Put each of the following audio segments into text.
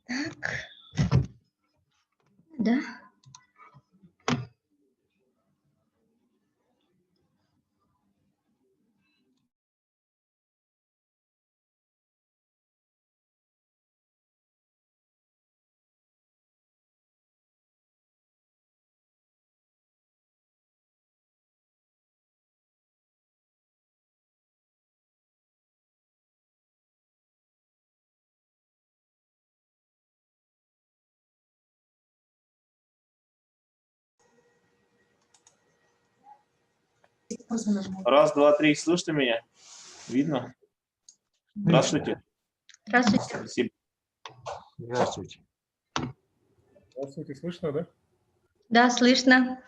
Так. Да. Раз, два, три. Слышите меня? Видно? Здравствуйте. Здравствуйте. Спасибо. Здравствуйте. Здравствуйте, слышно, да? Да, слышно.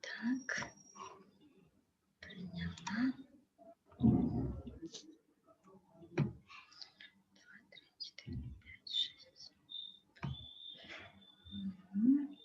Так. Приняла. 2, 3, 4, 5, 6. Мгм.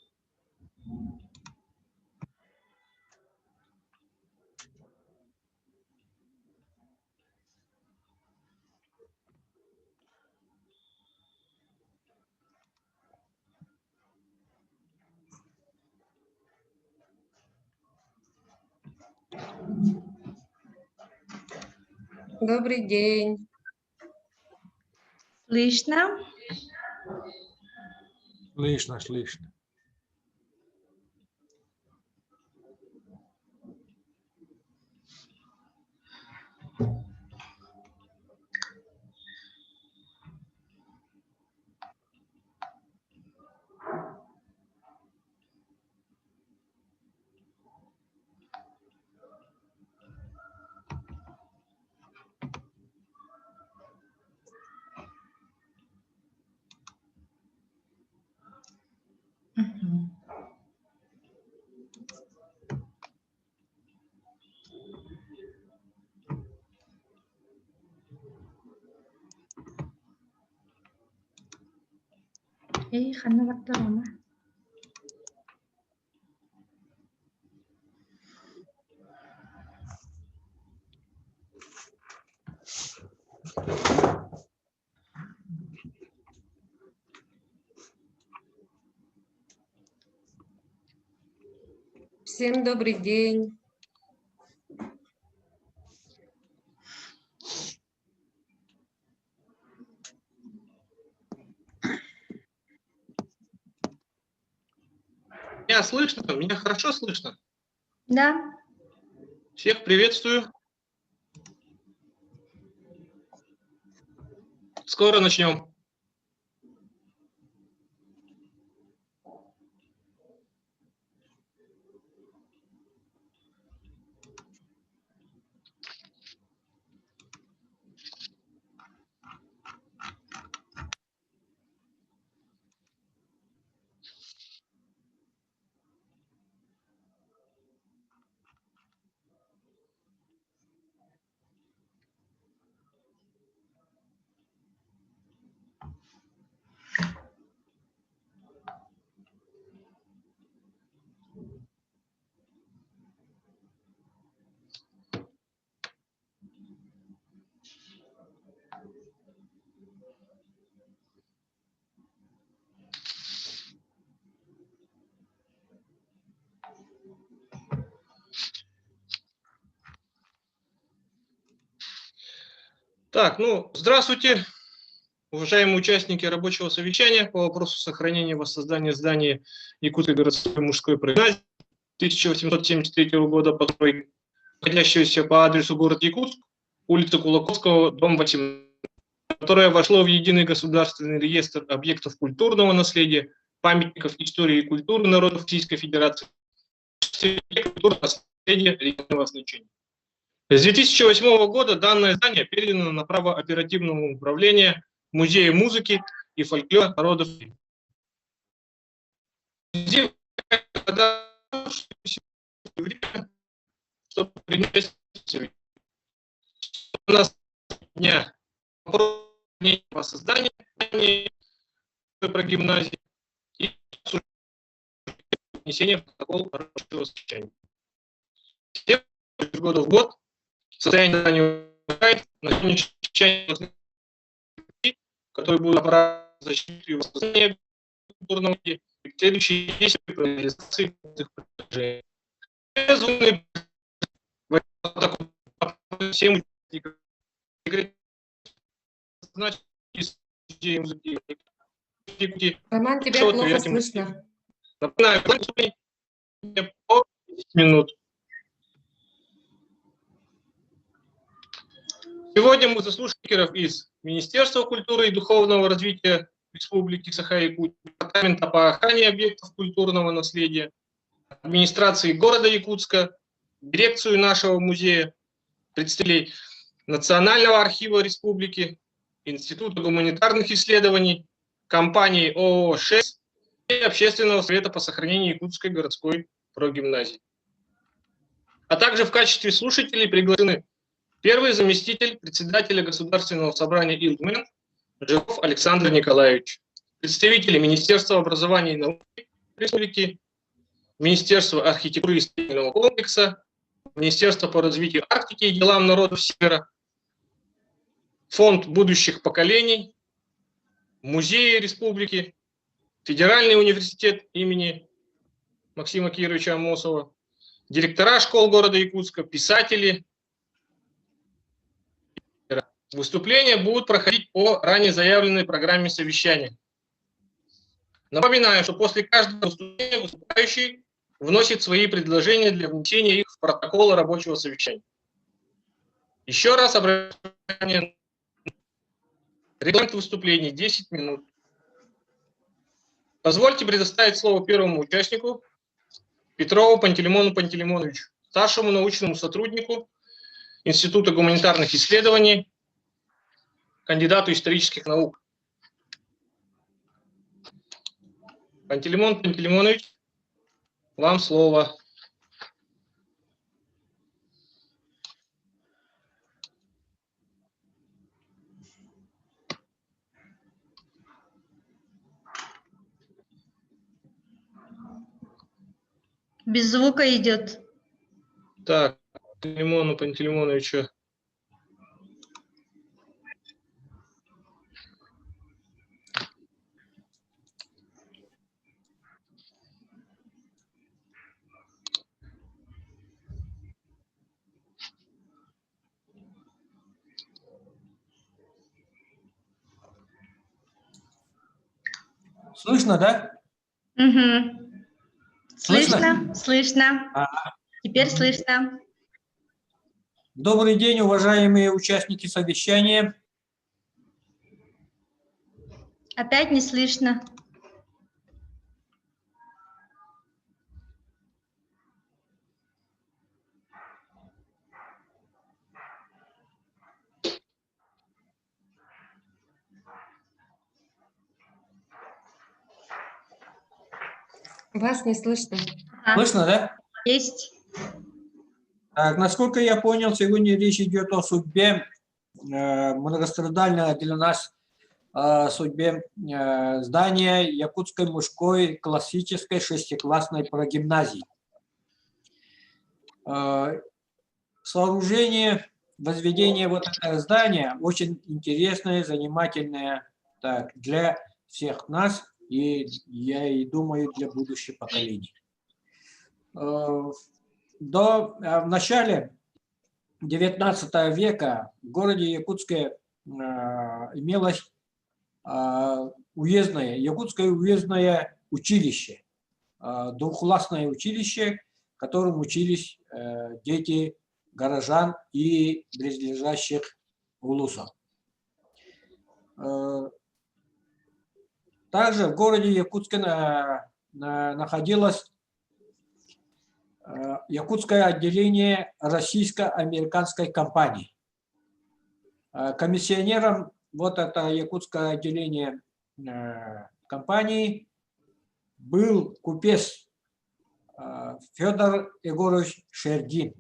Добрый день. Слышно? Слышно, слышно. Мгм. Хана Вардарона. Всем добрый день. Меня слышно? Меня хорошо слышно? Да. Всех приветствую. Скоро начнем. Так, здравствуйте, уважаемые участники рабочего совещания по вопросу сохранения и воссоздания здания Якутской городской мужской прогимназии 1873 года, находящегося по адресу город Якутск, улица Кулаковского, дом 18, которое вошло в единый государственный реестр объектов культурного наследия, памятников истории и культуры народов Российской Федерации, культурного наследия регионального значения. С 2008 года данное здание передано на право оперативного управления Музея музыки и фольклора народов. Чтобы принять у нас дня по созданию прогимназии и внесения в протокол рабочего совещания. Из года в год состояние здания улучшает, на сегодняшний день, которые будут направлены на защиту и воссоздание культурного вида, и следующие действия по реализации этих предложений. Всем Роман, тебя Что плохо ответим? слышно. Напоминаю, выступление по 10 минут. Сегодня мы заслушаем спикеров из Министерства культуры и духовного развития Республики Саха-Якутия, Департамента по охране объектов культурного наследия, администрации города Якутска, дирекцию нашего музея, представителей Национального архива Республики, Института гуманитарных исследований, компании ООО «ШЭС» и Общественного совета по сохранению Якутской городской прогимназии. А также в качестве слушателей приглашены первый заместитель председателя Государственного собрания ИЛМЭН Жиров Александр Николаевич, представители Министерства образования и науки Республики, Министерства архитектуры и строительного комплекса, Министерство по развитию Арктики и делам народов Севера, Фонд будущих поколений, Музеи Республики, Федеральный университет имени Максима Кировича Амосова, директора школ города Якутска, писатели. Выступления будут проходить по ранее заявленной программе совещания. Напоминаю, что после каждого выступления выступающий вносит свои предложения для внесения их в протокол рабочего совещания. Еще раз обращаю внимание, регламент выступления 10 минут. Позвольте предоставить слово первому участнику Петрову Пантелеймону Пантелеймоновичу, старшему научному сотруднику Института гуманитарных исследований, кандидату исторических наук. Пантелеймон Пантелеймонович, вам слово. Без звука идет. Так, Пантелеймону Пантелеймоновичу. Слышно, да? Угу. Слышно? Слышно? Слышно. Теперь слышно. Добрый день, уважаемые участники совещания. Опять не слышно. Вас не слышно. Ага. Слышно, да? Есть. Так, насколько я понял, сегодня речь идет о судьбе, многострадальной для нас судьбе здания Якутской мужской классической шестиклассной прогимназии. Сооружение, возведение вот этого здания очень интересное, занимательное для всех нас и, я и думаю, для будущих поколений. В начале XIX века в городе Якутске имелось Якутское уездное училище, двухклассное училище, в котором учились дети горожан и близлежащих улусов. Также в городе Якутске находилось Якутское отделение российско-американской компании. Комиссионером вот это якутское отделение компании был купец Федор Егорович Шердин.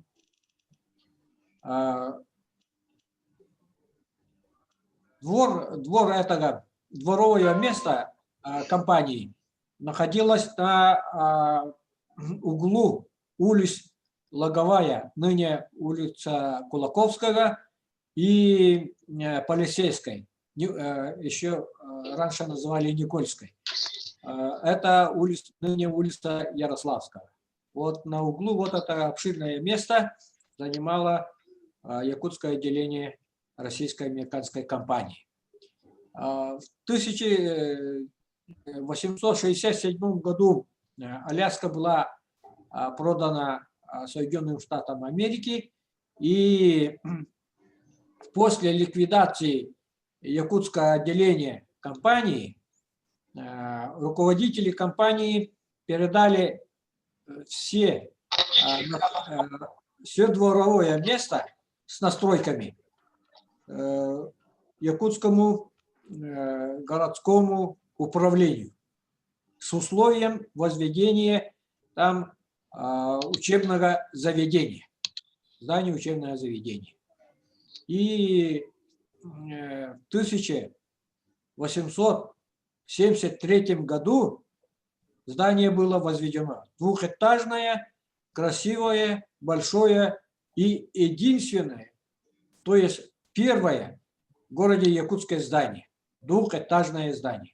Дворовое место компании находилось на углу улиц Логовая, ныне улица Кулаковского, и Полицейской, еще раньше называли Никольской. Это ныне улица Ярославская. Вот на углу вот это обширное место занимало якутское отделение российско-американской компании. В 1867 году Аляска была продана Соединенным Штатам Америки, и после ликвидации якутского отделения компании руководители компании передали все дворовое место с настройками якутскому городскому управлению с условием возведения там учебного заведения, здания учебного заведения. И в 1873 году здание было возведено. Двухэтажное, красивое, большое и единственное, то есть первое в городе якутское здание, двухэтажное здание.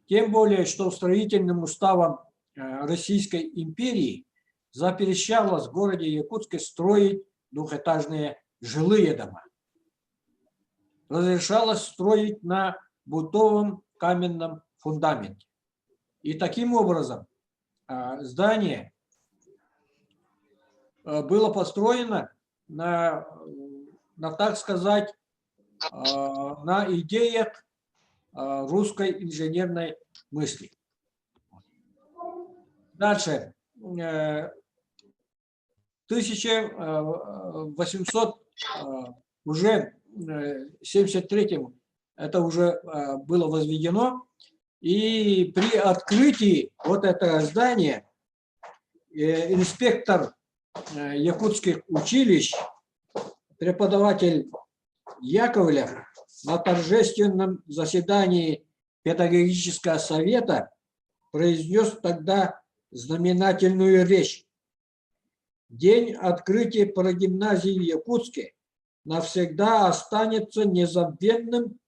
Тем более, что строительным уставом Российской империи запрещалось в городе Якутске строить двухэтажные жилые дома. Разрешалось строить на бутовом каменном фундаменте. И таким образом здание было построено на так сказать, на идеях русской инженерной мысли. Дальше. 1873 это уже было возведено, и при открытии вот этого здания инспектор якутских училищ, преподаватель Яковлев на торжественном заседании педагогического совета произнес тогда знаменательную речь. День открытия прогимназии в Якутске навсегда останется незабвенным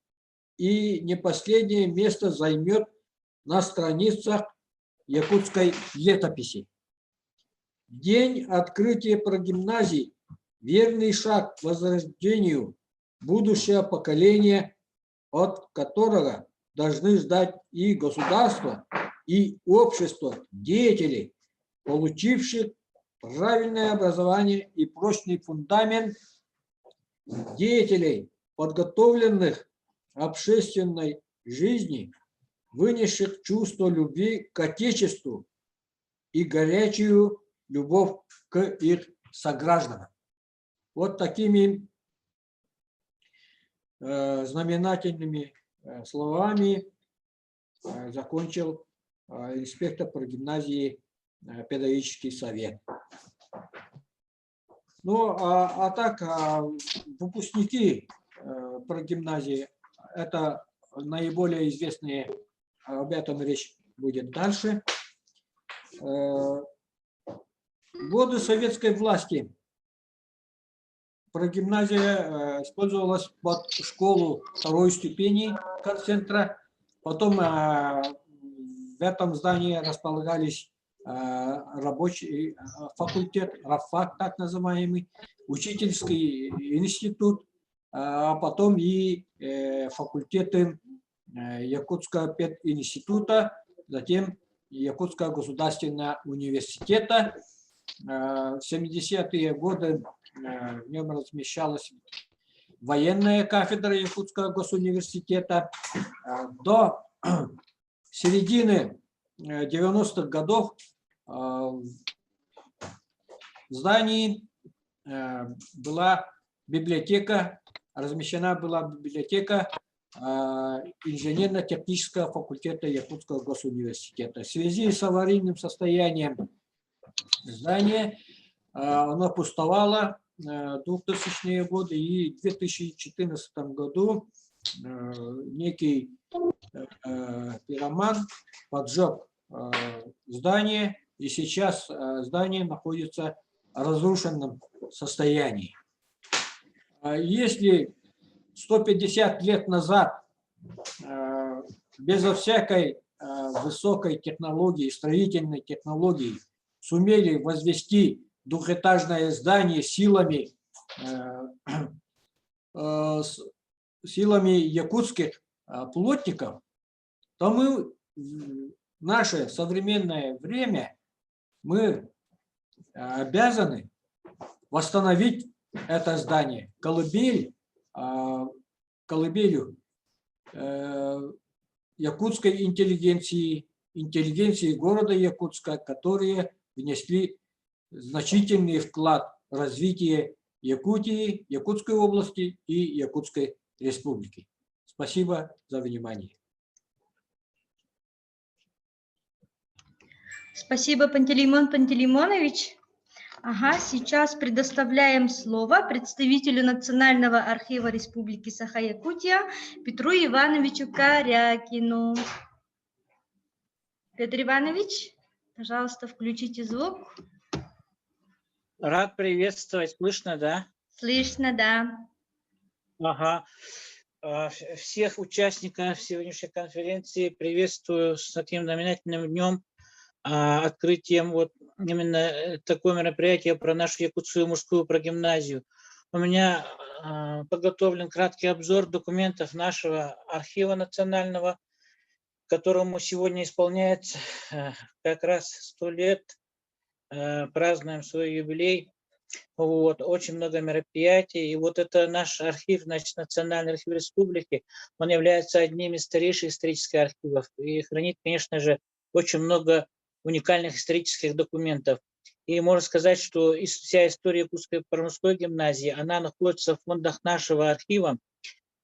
и не последнее место займет на страницах якутской летописи. День открытия прогимназии – верный шаг к возрождению будущего поколения, от которого должны ждать и государство, и общество деятелей, получивших правильное образование и прочный фундамент, деятелей, подготовленных к общественной жизни, вынесших чувство любви к Отечеству и горячую любовь к их согражданам. Вот такими знаменательными словами закончил инспектор прогимназии педагогический совет. Ну, а так, выпускники прогимназии – это наиболее известные, об этом речь будет дальше. В годы советской власти прогимназия использовалась под школу второй ступени концентра. Потом в этом здании располагались рабочий факультет, РАФАК так называемый, учительский институт, а потом и факультеты Якутского пединститута, затем Якутского государственного университета. В 70-е годы в нем размещалась военная кафедра Якутского госуниверситета. До середины 90-х годов в здании была библиотека, размещена была библиотека инженерно-технического факультета Якутского госуниверситета. В связи с аварийным состоянием здания оно пустовало в 2000-е годы, и в 2014 году некий пироман поджег здание и сейчас здание находится в разрушенном состоянии. Если 150 лет назад безо всякой высокой технологии, строительной технологии сумели возвести двухэтажное здание силами якутских плотников, то мы в наше современное время мы обязаны восстановить это здание, колыбелью якутской интеллигенции города Якутска, которые внесли значительный вклад в развитие Якутии, Якутской области и Якутской республики. Спасибо за внимание. Спасибо, Пантелеймон Пантелеймонович. Ага, сейчас предоставляем слово представителю Национального архива Республики Саха-Якутия Петру Ивановичу Корякину. Петр Иванович, пожалуйста, включите звук. Рад приветствовать. Слышно, да? Слышно, да. Ага. Всех участников сегодняшней конференции приветствую с таким знаменательным днем, открытием вот именно такое мероприятие про нашу якутскую мужскую прогимназию. У меня подготовлен краткий обзор документов нашего архива национального, которому сегодня исполняется как раз 100 лет. Празднуем свой юбилей. Вот, очень много мероприятий. И вот это наш архив, значит, Национальный архив республики, он является одним из старейших исторических архивов и хранит, конечно же, очень много уникальных исторических документов. И можно сказать, что вся история Якутской промысловой гимназии, она находится в фондах нашего архива.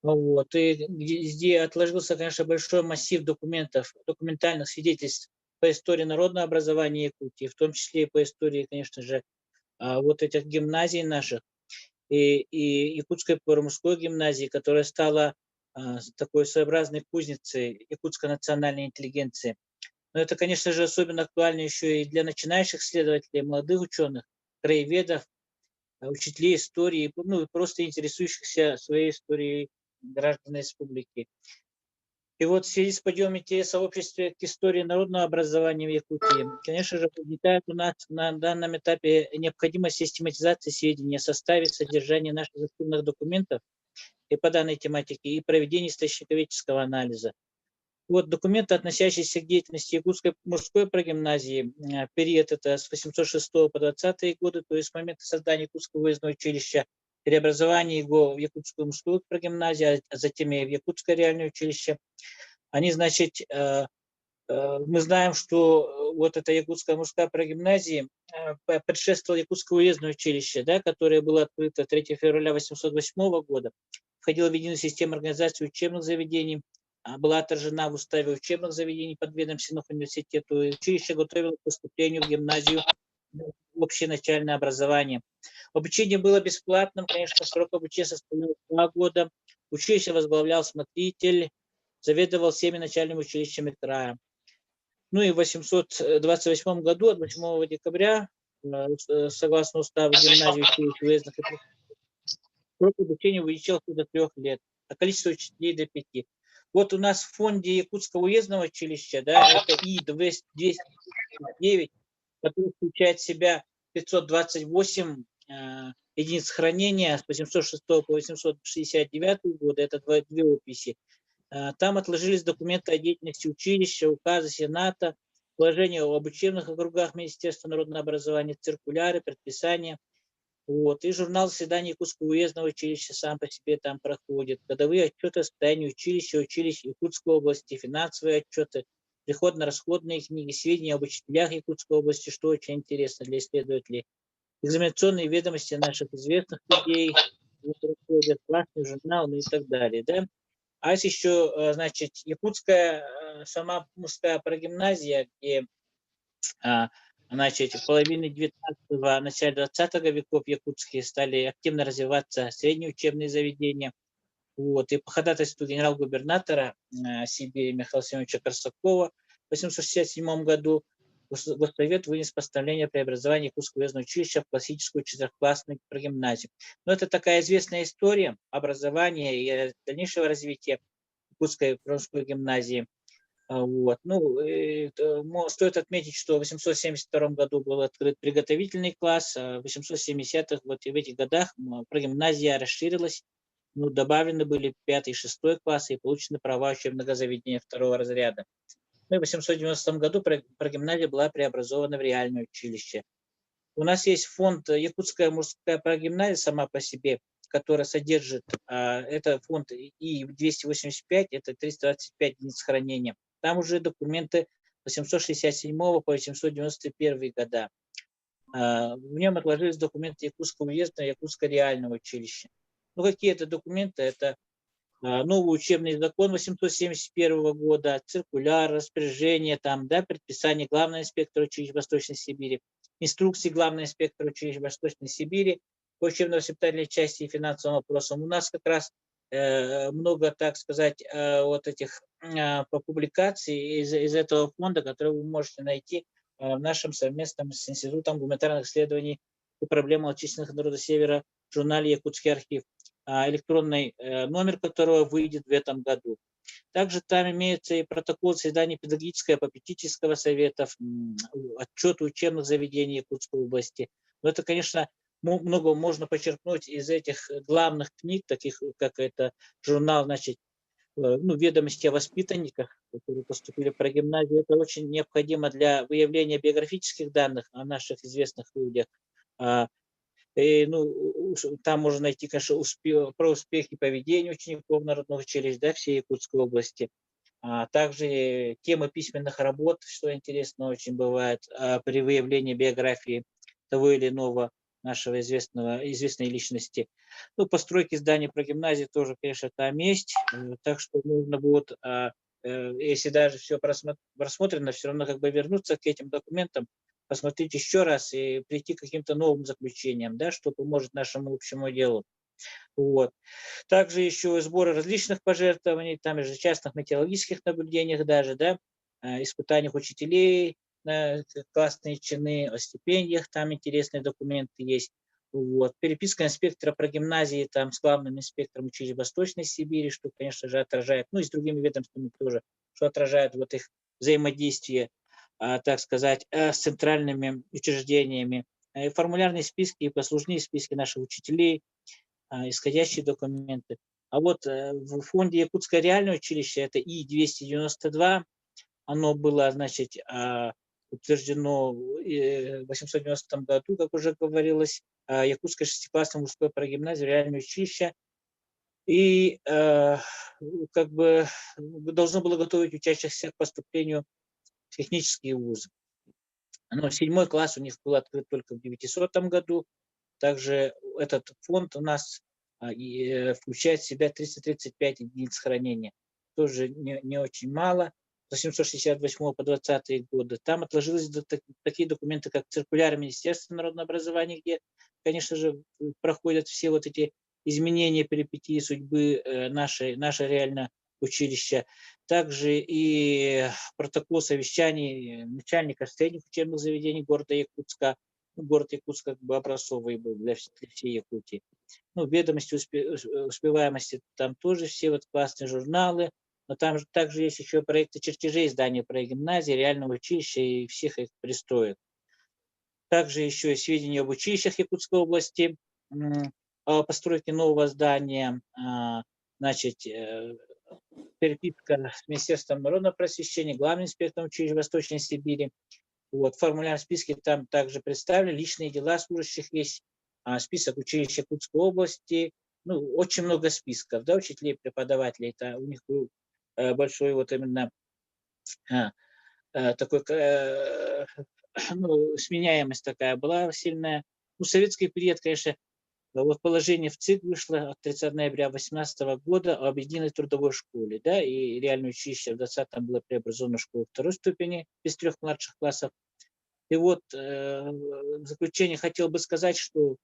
Вот, и где отложился, конечно, большой массив документов, документальных свидетельств по истории народного образования Якутии, в том числе и по истории, конечно же, вот этих гимназий наших, и Якутской промысловой гимназии, которая стала такой своеобразной кузницей якутской национальной интеллигенции. Но это, конечно же, особенно актуально еще и для начинающих исследователей, молодых ученых, краеведов, учителей истории, ну и просто интересующихся своей историей граждан республики. И вот в связи с подъемом интереса в обществе к истории народного образования в Якутии, конечно же, возникает у нас на данном этапе необходимость систематизации сведений о составе, содержании наших архивных документов и по данной тематике, и проведения источниковедческого анализа. Вот документы, относящиеся к деятельности Якутской мужской прогимназии, период это с 806 по 20 годы, то есть с момента создания Якутского уездного училища, преобразования его в Якутскую мужскую прогимназию, а затем и в Якутское реальное училище. Они, значит, мы знаем, что вот эта Якутская мужская прогимназия предшествовала Якутское уездное училище, да, которое было открыто 3 февраля 1808 года, входило в единую систему организации учебных заведений, была отражена в уставе учебных заведений подведомственных университету, и училище готовило к поступлению в гимназию в общее начальное образование. Обучение было бесплатным, конечно, срок обучения составлял 2 года. Училище возглавлял смотритель, заведовал всеми начальными училищами края. Ну и в 828 году, от 8 декабря, согласно уставу гимназии училищ уездных, срок обучения увеличился до 3 лет, а количество учителей до 5. Вот у нас в фонде Якутского уездного училища, да, это И-209, который включает в себя 528 единиц хранения с 806 по 869 год, это две описи. Там отложились документы о деятельности училища, указы Сената, положения об учебных округах Министерства народного образования, циркуляры, предписания. Вот. И журнал заседаний Якутского уездного училища сам по себе там проходит. Годовые отчеты о состоянии училища, училищ Якутской области, финансовые отчеты, приходно-расходные книги, сведения об учителях Якутской области, что очень интересно для исследователей. Экзаменационные ведомости наших известных людей, классный журнал, ну и так далее. Да? А есть еще, значит, Якутская сама мужская прогимназия, где, значит, в половине 19-го, начале 20 веков якутские стали активно развиваться средние учебные заведения. Вот. И по ходатайству генерал-губернатора Сибири Михаила Семеновича Корсакова в 1867 году Госсовет вынес постановление о преобразовании Якутского уездного училища в классическую четырехклассную прогимназию. Но это такая известная история образования и дальнейшего развития Якутской мужской гимназии. Вот. Ну, стоит отметить, что в 872 году был открыт приготовительный класс, а в 870-х, вот и в этих годах прогимназия расширилась, ну, добавлены были 5 и 6 классы и получены права учебного заведения 2 разряда. Ну, и в 890 году прогимназия была преобразована в реальное училище. У нас есть фонд «Якутская мужская прогимназия» сама по себе, которая содержит, это фонд И-285, это 325 единиц хранения. Там уже документы 867 по 891 года. В нем отложились документы Якутского уездного и Якутского реального училища. Ну, какие это документы? Это новый учебный закон 871 года, циркуляр, распоряжение, там, да, предписание главного инспектора училища Восточной Сибири, инструкции главного инспектора училища Восточной Сибири по учебно-воспитательной части и финансовым вопросам. У нас как раз много, так сказать, вот этих публикаций из этого фонда, которые вы можете найти в нашем совместном с Институтом гуманитарных исследований и проблем малочисленных народов Севера в журнале «Якутский архив», электронный номер которого выйдет в этом году. Также там имеется и протокол заседаний педагогического и попечительского совета, отчеты учебных заведений Якутской области. Но это, конечно, много можно почерпнуть из этих главных книг, таких как это журнал, значит, ну, «Ведомости о воспитанниках», которые поступили в прогимназию. Это очень необходимо для выявления биографических данных о наших известных людях. И, ну, там можно найти, конечно, про успехи поведения учеников народных училищ, да, всей Якутской области. Также темы письменных работ, что интересно очень бывает, при выявлении биографии того или иного нашего известной личности. Ну, постройки зданий прогимназии тоже, конечно, там есть. Так что нужно будет, если даже все просмотрено, все равно как бы вернуться к этим документам, посмотреть еще раз и прийти к каким-то новым заключениям, да, что поможет нашему общему делу. Вот. Также еще сборы различных пожертвований, там же частных метеорологических наблюдениях даже, да, испытаниях учителей, классные чины, о стипендиях, там интересные документы есть. Вот. Переписка инспектора прогимназии там, с главным инспектором училища Восточной Сибири, что, конечно же, отражает, ну и с другими ведомствами тоже, что отражает вот их взаимодействие, так сказать, с центральными учреждениями. Формулярные списки и послужные списки наших учителей, исходящие документы. А вот в фонде Якутское реальное училище, это И-292, оно было, значит, утверждено в 890 году, как уже говорилось, Якутское шестиклассное мужское прогимназия, реальное училище. И как бы должно было готовить учащихся к поступлению в технические вузы. Но 7 класс у них был открыт только в 900 году. Также этот фонд у нас включает в себя 335 единиц хранения. Тоже не очень мало. С 868 по 20 годы. Там отложились такие документы, как циркуляр Министерства народного образования, где, конечно же, проходят все вот эти изменения, перипетии судьбы нашей реально училища. Также и протокол совещаний начальника средних учебных заведений города Якутска. Город Якутск как бы образцовый был для всей Якутии. Ну, ведомости успеваемости, там тоже все вот классные журналы, но там также есть еще проекты чертежей здания прогимназии, реального училища и всех их пристроек. Также еще и сведения об училищах Якутской области, о постройке нового здания, значит, переписка с Министерством народного просвещения, главным инспектором училища Восточной Сибири. Вот, формуляр списки там также представлены, личные дела служащих есть, список училищ Якутской области, ну, очень много списков, да, учителей, преподавателей, это у них был большой вот именно такой, ну, сменяемость такая была сильная. Ну, советский период, конечно, вот положение в ЦИК вышло от 30 ноября 2018 года о объединенной трудовой школе, да, и реальное училище в 2020 было преобразовано в школу второй ступени без 3 младших классов. И вот в заключение хотел бы сказать, что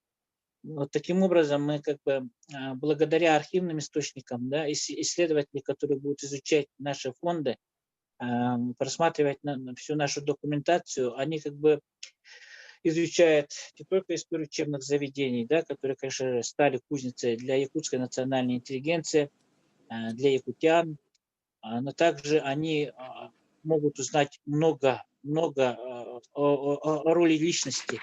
вот таким образом мы как бы благодаря архивным источникам, да, исследователи, которые будут изучать наши фонды, просматривать всю нашу документацию, они как бы изучают не только историю учебных заведений, да, которые, конечно, стали кузницей для якутской национальной интеллигенции, для якутян, но также они могут узнать много о роли личности,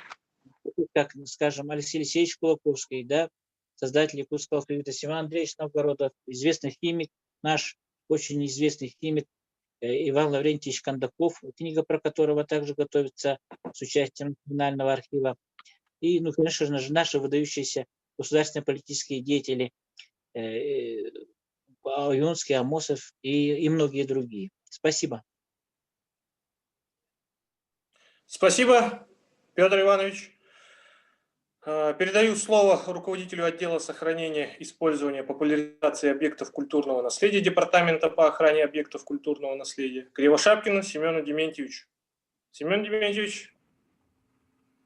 как, скажем, Алексей Алексеевич Кулаковский, да, создатель якутского алфавита, Семен Андреевич Новгородов, известный химик, наш очень известный химик Иван Лаврентьевич Кондаков, книга про которого также готовится с участием Национального архива. И, ну, конечно же, наши выдающиеся государственные политические деятели Юнский, Амосов и многие другие. Спасибо. Спасибо, Петр Иванович. Передаю слово руководителю отдела сохранения, использования, популяризации объектов культурного наследия Департамента по охране объектов культурного наследия Кривошапкину Семену Дементьевичу. Семен Дементьевич,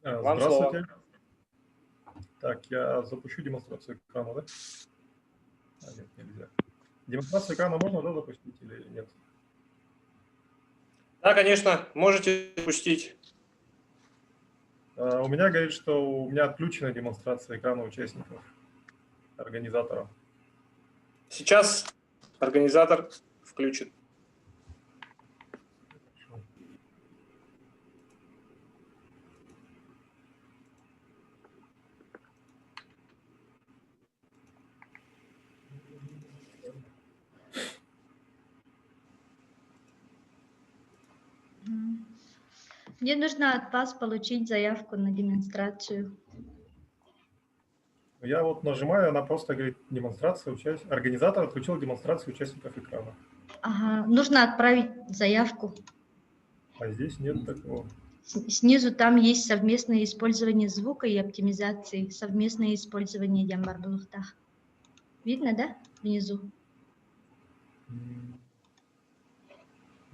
вам Здравствуйте. слово. Так, я запущу демонстрацию экрана, да? Нет, нельзя. Демонстрацию экрана можно, да, запустить или нет? Да, конечно, можете запустить. У меня говорит, что у меня отключена демонстрация экрана участников, организатора. Сейчас организатор включит. Мне нужно от вас получить заявку на демонстрацию. Я вот нажимаю, она просто говорит демонстрация, организатор отключил демонстрацию участников экрана. Ага, нужно отправить заявку. А здесь нет такого. Снизу там есть совместное использование звука и оптимизации, совместное использование Ямбар-Булухтах. Видно, да, внизу?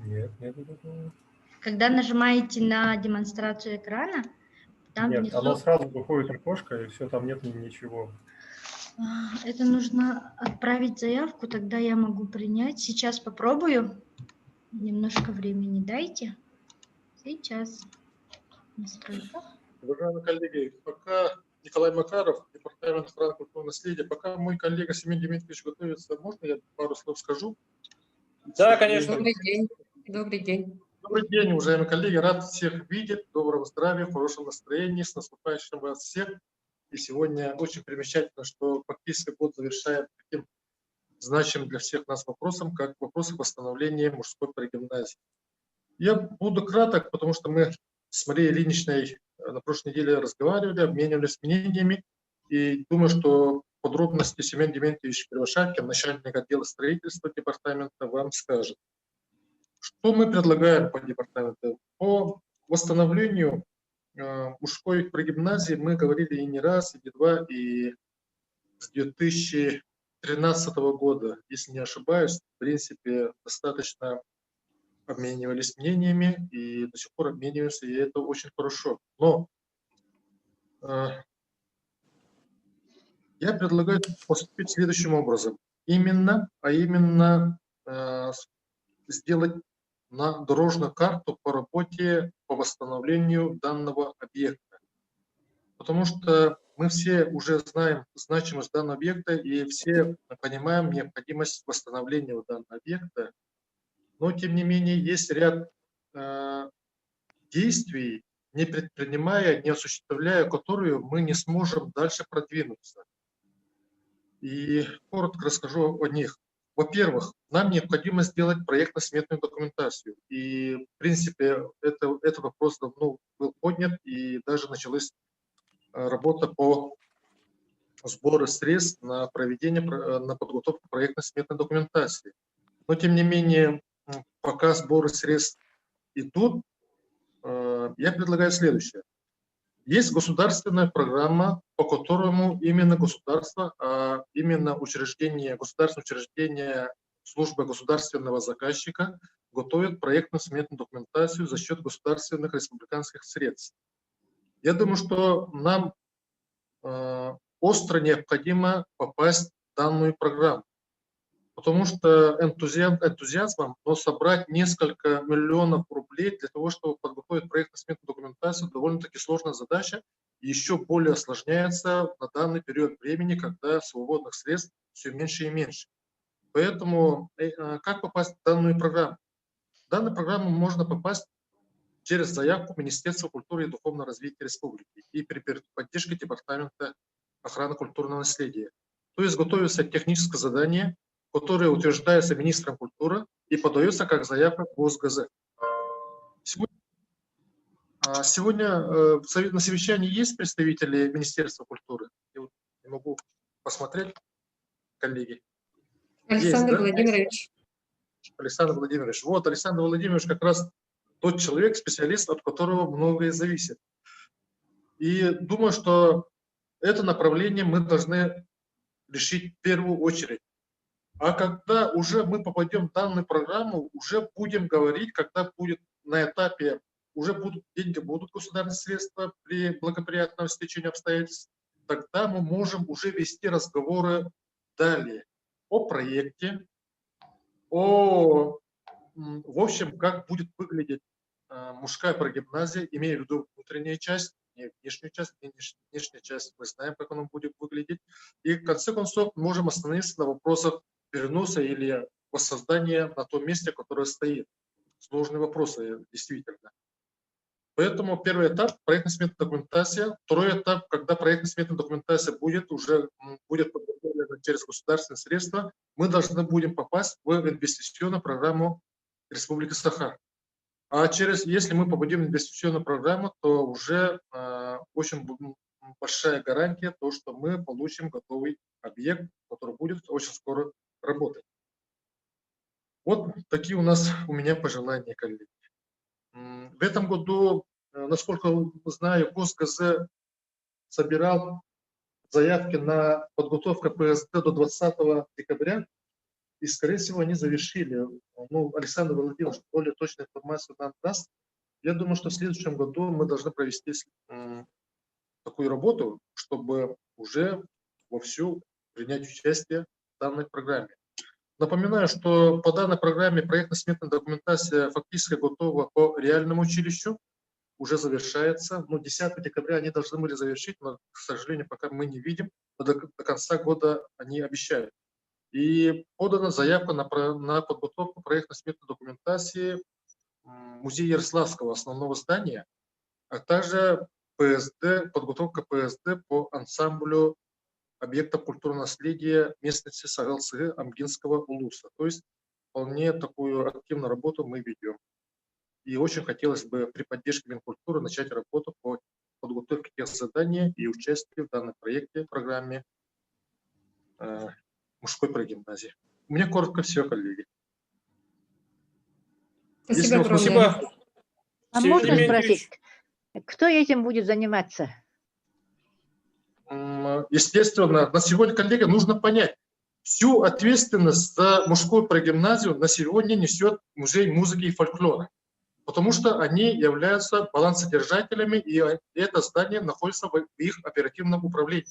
Нет, нету такого. Когда нажимаете на демонстрацию экрана, там Нет, внизу... оно сразу выходит окошко, и все, там нет ничего. Это нужно отправить заявку, тогда я могу принять. Сейчас попробую. Немножко времени дайте. Сейчас. Настройка. Уважаемые коллеги, пока Николай Макаров, Департамент охраны культурного наследия, пока мой коллега Семен Дементьевич готовится, можно я пару слов скажу? Да, конечно. Добрый день. Добрый день. Добрый день, уважаемые коллеги. Рад всех видеть. Доброго здравия, в хорошем настроении. С наступающим вас всех. И сегодня очень примечательно, что фактически год завершаем таким значимым для всех нас вопросом, как вопрос восстановления мужской пригимназии. Я буду краток, потому что мы с Марией Ильиничной на прошлой неделе разговаривали, обменивались мнениями. И думаю, что подробности Семен Дементьевич Кривошапкин, начальник отдела строительства департамента, вам скажет. Что мы предлагаем по департаменту? По восстановлению мужской прогимназии мы говорили и не раз, и не два, и с 2013 года, если не ошибаюсь, в принципе, достаточно обменивались мнениями и до сих пор обмениваемся, и это очень хорошо. Но я предлагаю поступить следующим образом. Именно сделать на дорожную карту по работе по восстановлению данного объекта. Потому что мы все уже знаем значимость данного объекта и все понимаем необходимость восстановления данного объекта. Но, тем не менее, есть ряд действий, не предпринимая, не осуществляя, которые мы не сможем дальше продвинуться. И коротко расскажу о них. Во-первых, нам необходимо сделать проектно-сметную документацию. И, в принципе, этот вопрос давно был поднят, и даже началась работа по сбору средств на проведение, на подготовку проектно-сметной документации. Но, тем не менее, пока сборы средств идут, я предлагаю следующее. Есть государственная программа, по которому именно государство, а именно государственное учреждение службы государственного заказчика готовит проектно-сметную документацию за счет государственных республиканских средств. Я думаю, что нам остро необходимо попасть в данную программу, потому что энтузиазмом, но собрать несколько миллионов рублей для того, чтобы подготовить проектно-сметную документацию, довольно-таки сложная задача, и еще более осложняется на данный период времени, когда свободных средств все меньше и меньше. Поэтому как попасть в данную программу? В данную программу можно попасть через заявку Министерства культуры и духовного развития республики и при поддержке Департамента охраны культурного наследия. То есть готовится техническое задание, которое утверждается министром культуры и подается как заявка в ГосГЗ. Сегодня на совещании есть представители Министерства культуры? Я вот не могу посмотреть, коллеги. Александр Есть, да? Владимирович. Александр Владимирович. Вот, Александр Владимирович как раз тот человек, специалист, от которого многое зависит. И думаю, что это направление мы должны решить в первую очередь. А когда уже мы попадем в данную программу, уже будем говорить, когда будет на этапе, уже будут деньги, будут государственные средства при благоприятном стечении обстоятельств, тогда мы можем уже вести разговоры далее о проекте, в общем, как будет выглядеть мужская прогимназия, имея в виду внутреннюю часть, не внешнюю часть, внешняя часть, мы знаем, как она будет выглядеть. И в конце концов можем остановиться на вопросах переноса или воссоздания на том месте, которое стоит. Сложные вопросы, действительно. Поэтому первый этап – проектно-сметная документация. Второй этап, когда проектно-сметная документация будет подготовлена через государственные средства, мы должны будем попасть в инвестиционную программу Республики Саха. А если мы попадем в инвестиционную программу, то уже очень большая гарантия, то, что мы получим готовый объект, который будет очень скоро работать. Вот такие у меня пожелания, коллеги. В этом году, насколько знаю, ГосГЗ собирал заявки на подготовку ПСД до 20 декабря, и, скорее всего, они завершили. Ну, Александр Владимирович более точную информацию нам даст. Я думаю, что в следующем году мы должны провести такую работу, чтобы уже вовсю принять участие в данной программе. Напоминаю, что по данной программе проектно-сметная документация фактически готова по реальному училищу, уже завершается. 10 декабря они должны были завершить, но, к сожалению, пока мы не видим, но до конца года они обещают. И подана заявка на подготовку проектно-сметной документации музея Ярославского основного здания, а также подготовка ПСД по ансамблю объектов культурного наследия местности Сагалсыгы Амгинского улуса. То есть вполне такую активную работу мы ведем. И очень хотелось бы при поддержке Минкультуры начать работу по подготовке тех заданий и участию в данном проекте, программе мужской прогимназии. У меня коротко все, коллеги. Спасибо огромное. Спасибо. А Сергей можно Дмитриевич. спросить, кто этим будет заниматься? Естественно, на сегодня, коллега, нужно понять, всю ответственность за мужскую прогимназию на сегодня несет Музей музыки и фольклора, потому что они являются балансодержателями, и это здание находится в их оперативном управлении.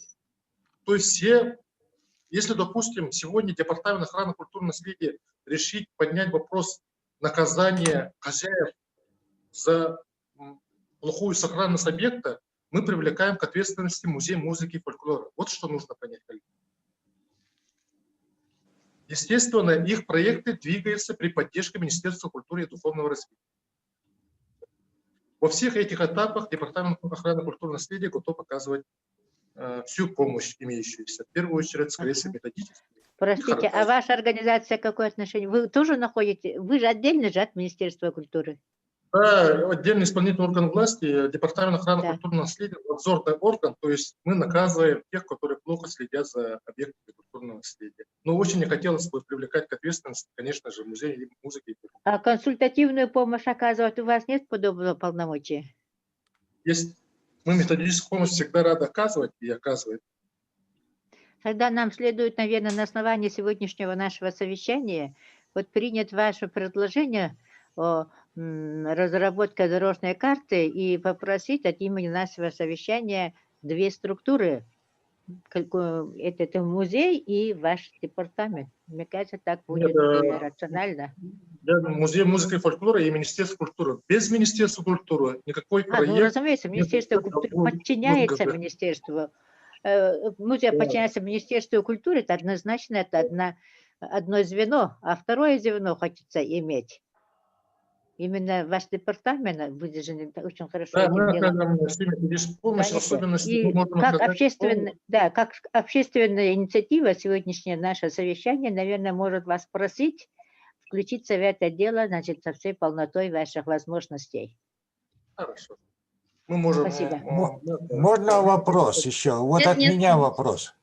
То есть если, допустим, сегодня Департамент охраны культурного наследия решит поднять вопрос наказания хозяев за плохую сохранность объекта, мы привлекаем к ответственности Музей музыки и фольклора. Вот что нужно понять, коллеги. Естественно, их проекты двигаются при поддержке Министерства культуры и духовного развития. Во всех этих этапах Департамент охраны культурного наследия готов оказывать всю помощь имеющуюся. В первую очередь, скорее всего, методически. Простите, а ваша организация какое отношение? Вы тоже находите, вы же отдельно же от Министерства культуры? Да, отдельный исполнительный орган власти, Департамент охраны культурного наследия, надзорный орган, то есть мы наказываем тех, которые плохо следят за объектами культурного наследия. Но очень не хотелось бы привлекать к ответственности, конечно же, музей музыки. А консультативную помощь оказывать у вас нет подобного полномочия? Есть. Мы методическую помощь всегда рады оказывать и оказываем. Тогда нам следует, наверное, на основании сегодняшнего нашего совещания принять ваше предложение о разработке дорожной карты и попросить от имени нашего совещания две структуры этот музей и ваш департамент. Мне кажется, так будет рационально. Музей музыки и фольклора и Министерство культуры. Без Министерства культуры никакой проект... Ну, разумеется, Министерство культуры подчиняется Министерству. Музей подчиняется Министерству культуры, это однозначно это одно звено, а второе звено хочется иметь. Именно ваш департамент выдержан очень хорошо этим делом. Как общественная инициатива, сегодняшнее наше совещание, наверное, может вас просить включиться в это дело, значит, со всей полнотой ваших возможностей. Хорошо. Мы можем... Спасибо. Можно вопрос еще? Вот от меня вопрос.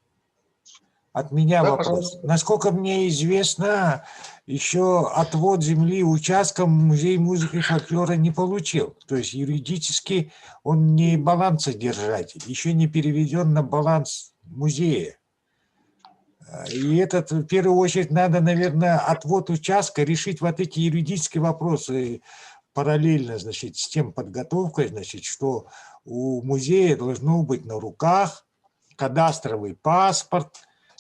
От меня вопрос. Пожалуйста. Насколько мне известно, еще отвод земли участкам музей музыки и фольклора не получил. То есть юридически он не балансодержатель, еще не переведен на баланс музея. И этот, в первую очередь, надо, наверное, отвод участка решить вот эти юридические вопросы параллельно, значит, с тем подготовкой, значит, что у музея должно быть на руках кадастровый паспорт,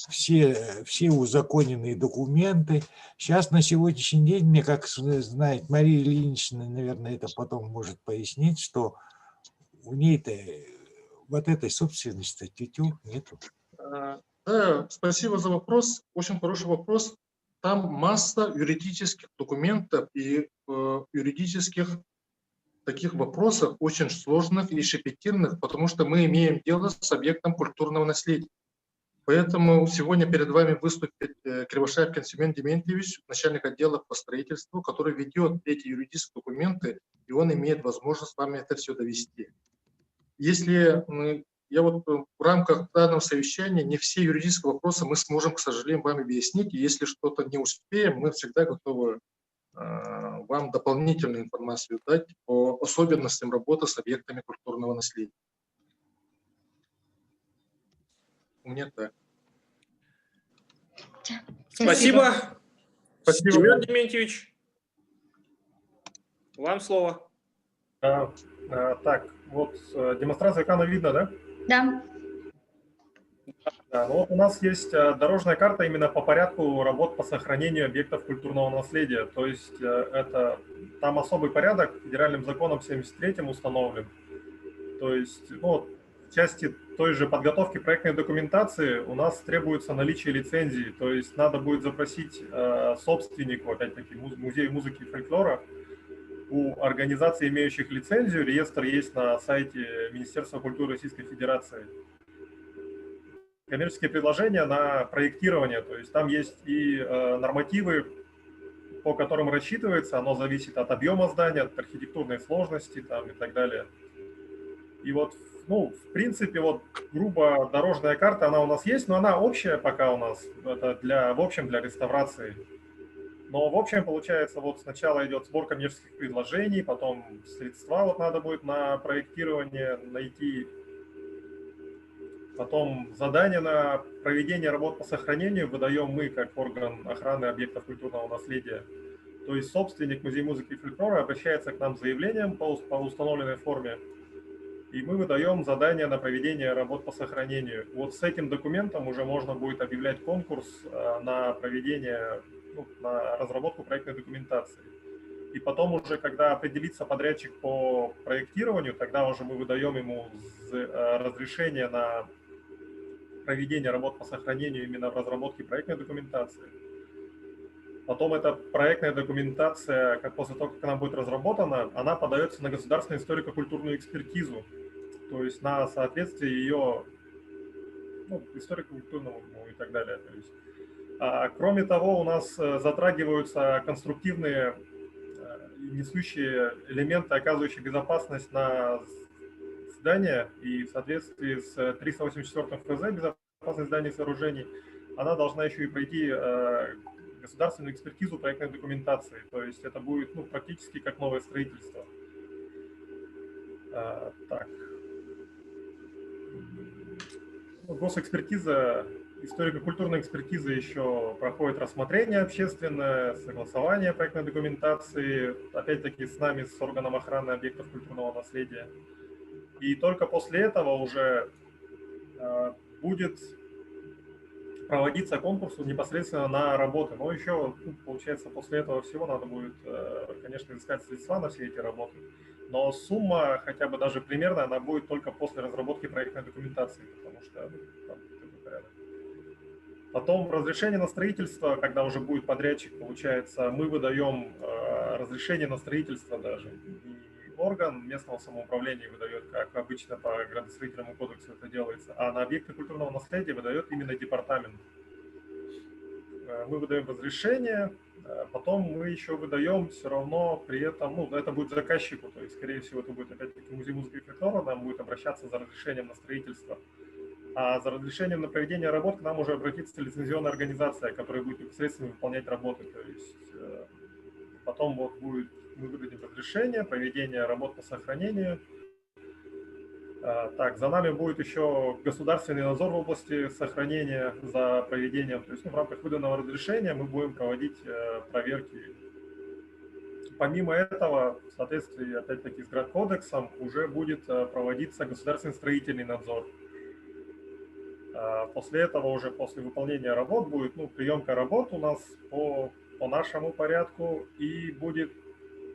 все узаконенные документы. Сейчас на сегодняшний день, мне, как знает Мария Ильинична, наверное, это потом может пояснить, что у ней-то вот этой собственности тютю нету. Да, спасибо за вопрос. Очень хороший вопрос. Там масса юридических документов и юридических таких вопросов, очень сложных и щепетильных, потому что мы имеем дело с объектом культурного наследия. Поэтому сегодня перед вами выступит Кривошеев Семен Дементьевич, начальник отдела по строительству, который ведет эти юридические документы, и он имеет возможность с вами это все довести. Если я вот в рамках данного совещания не все юридические вопросы мы сможем, к сожалению, вам объяснить, и если что-то не успеем, мы всегда готовы вам дополнительную информацию дать по особенностям работы с объектами культурного наследия. У меня так. Спасибо. Спасибо. Семен Дементьевич, вам слово. Так, вот демонстрация экрана видно, да? Да. Да, ну вот у нас есть дорожная карта именно по порядку работ по сохранению объектов культурного наследия. То есть там особый порядок федеральным законом 73-м установлен. То есть в части той же подготовки проектной документации у нас требуется наличие лицензии. То есть надо будет запросить собственнику, опять-таки, музею музыки и фольклора, у организаций, имеющих лицензию. Реестр есть на сайте Министерства культуры Российской Федерации. Коммерческие предложения на проектирование, то есть там есть и нормативы, по которым рассчитывается, оно зависит от объема здания, от архитектурной сложности там, и так далее. И вот, в принципе, грубо дорожная карта, она у нас есть, но она общая пока у нас, это в общем для реставрации. Но в общем получается, сначала идет сбор коммерческих предложений, потом средства надо будет на проектирование найти. Потом задание на проведение работ по сохранению выдаем мы, как орган охраны объектов культурного наследия. То есть собственник музея музыки и фольклора обращается к нам с заявлением по установленной форме, и мы выдаем задание на проведение работ по сохранению. Вот с этим документом уже можно будет объявлять конкурс на проведение, на разработку проектной документации. И потом уже, когда определится подрядчик по проектированию, тогда уже мы выдаем ему разрешение на проведение работ по сохранению именно в разработке проектной документации. Потом эта проектная документация, после того, как она будет разработана, она подается на государственную историко-культурную экспертизу, то есть на соответствие ее историко-культурному и так далее. То есть, кроме того, у нас затрагиваются конструктивные несущие элементы, оказывающие безопасность на здания, и в соответствии с 384 ФЗ «Безопасность зданий и сооружений» она должна еще и пройти государственную экспертизу проектной документации. То есть это будет практически как новое строительство. Так. Госэкспертиза, историко-культурная экспертиза еще проходит рассмотрение общественное, согласование проектной документации, опять-таки с нами, с органом охраны объектов культурного наследия. И только после этого уже будет проводиться конкурс непосредственно на работы. Но еще, получается, после этого всего надо будет, конечно, искать средства на все эти работы. Но сумма, хотя бы даже примерно, она будет только после разработки проектной документации, потому что там такой порядок. Потом разрешение на строительство, когда уже будет подрядчик, получается, мы выдаем разрешение на строительство даже. Не орган местного самоуправления выдает, как обычно по градостроительному кодексу это делается, а на объекты культурного наследия выдает именно департамент. Мы выдаем разрешение, потом мы еще выдаем все равно при этом, ну, это будет заказчику, то есть, скорее всего, это будет опять-таки музей музыки и фольклора, нам будет обращаться за разрешением на строительство. А за разрешением на проведение работ к нам уже обратится лицензионная организация, которая будет непосредственно выполнять работы. То есть потом вот будет, мы выдадим разрешение, проведение работ по сохранению. Так, за нами будет еще государственный надзор в области сохранения за проведением. То есть в рамках выданного разрешения мы будем проводить проверки. Помимо этого, в соответствии опять-таки с Градкодексом, уже будет проводиться государственный строительный надзор. После этого, уже после выполнения работ, будет приемка работ у нас по нашему порядку, и будет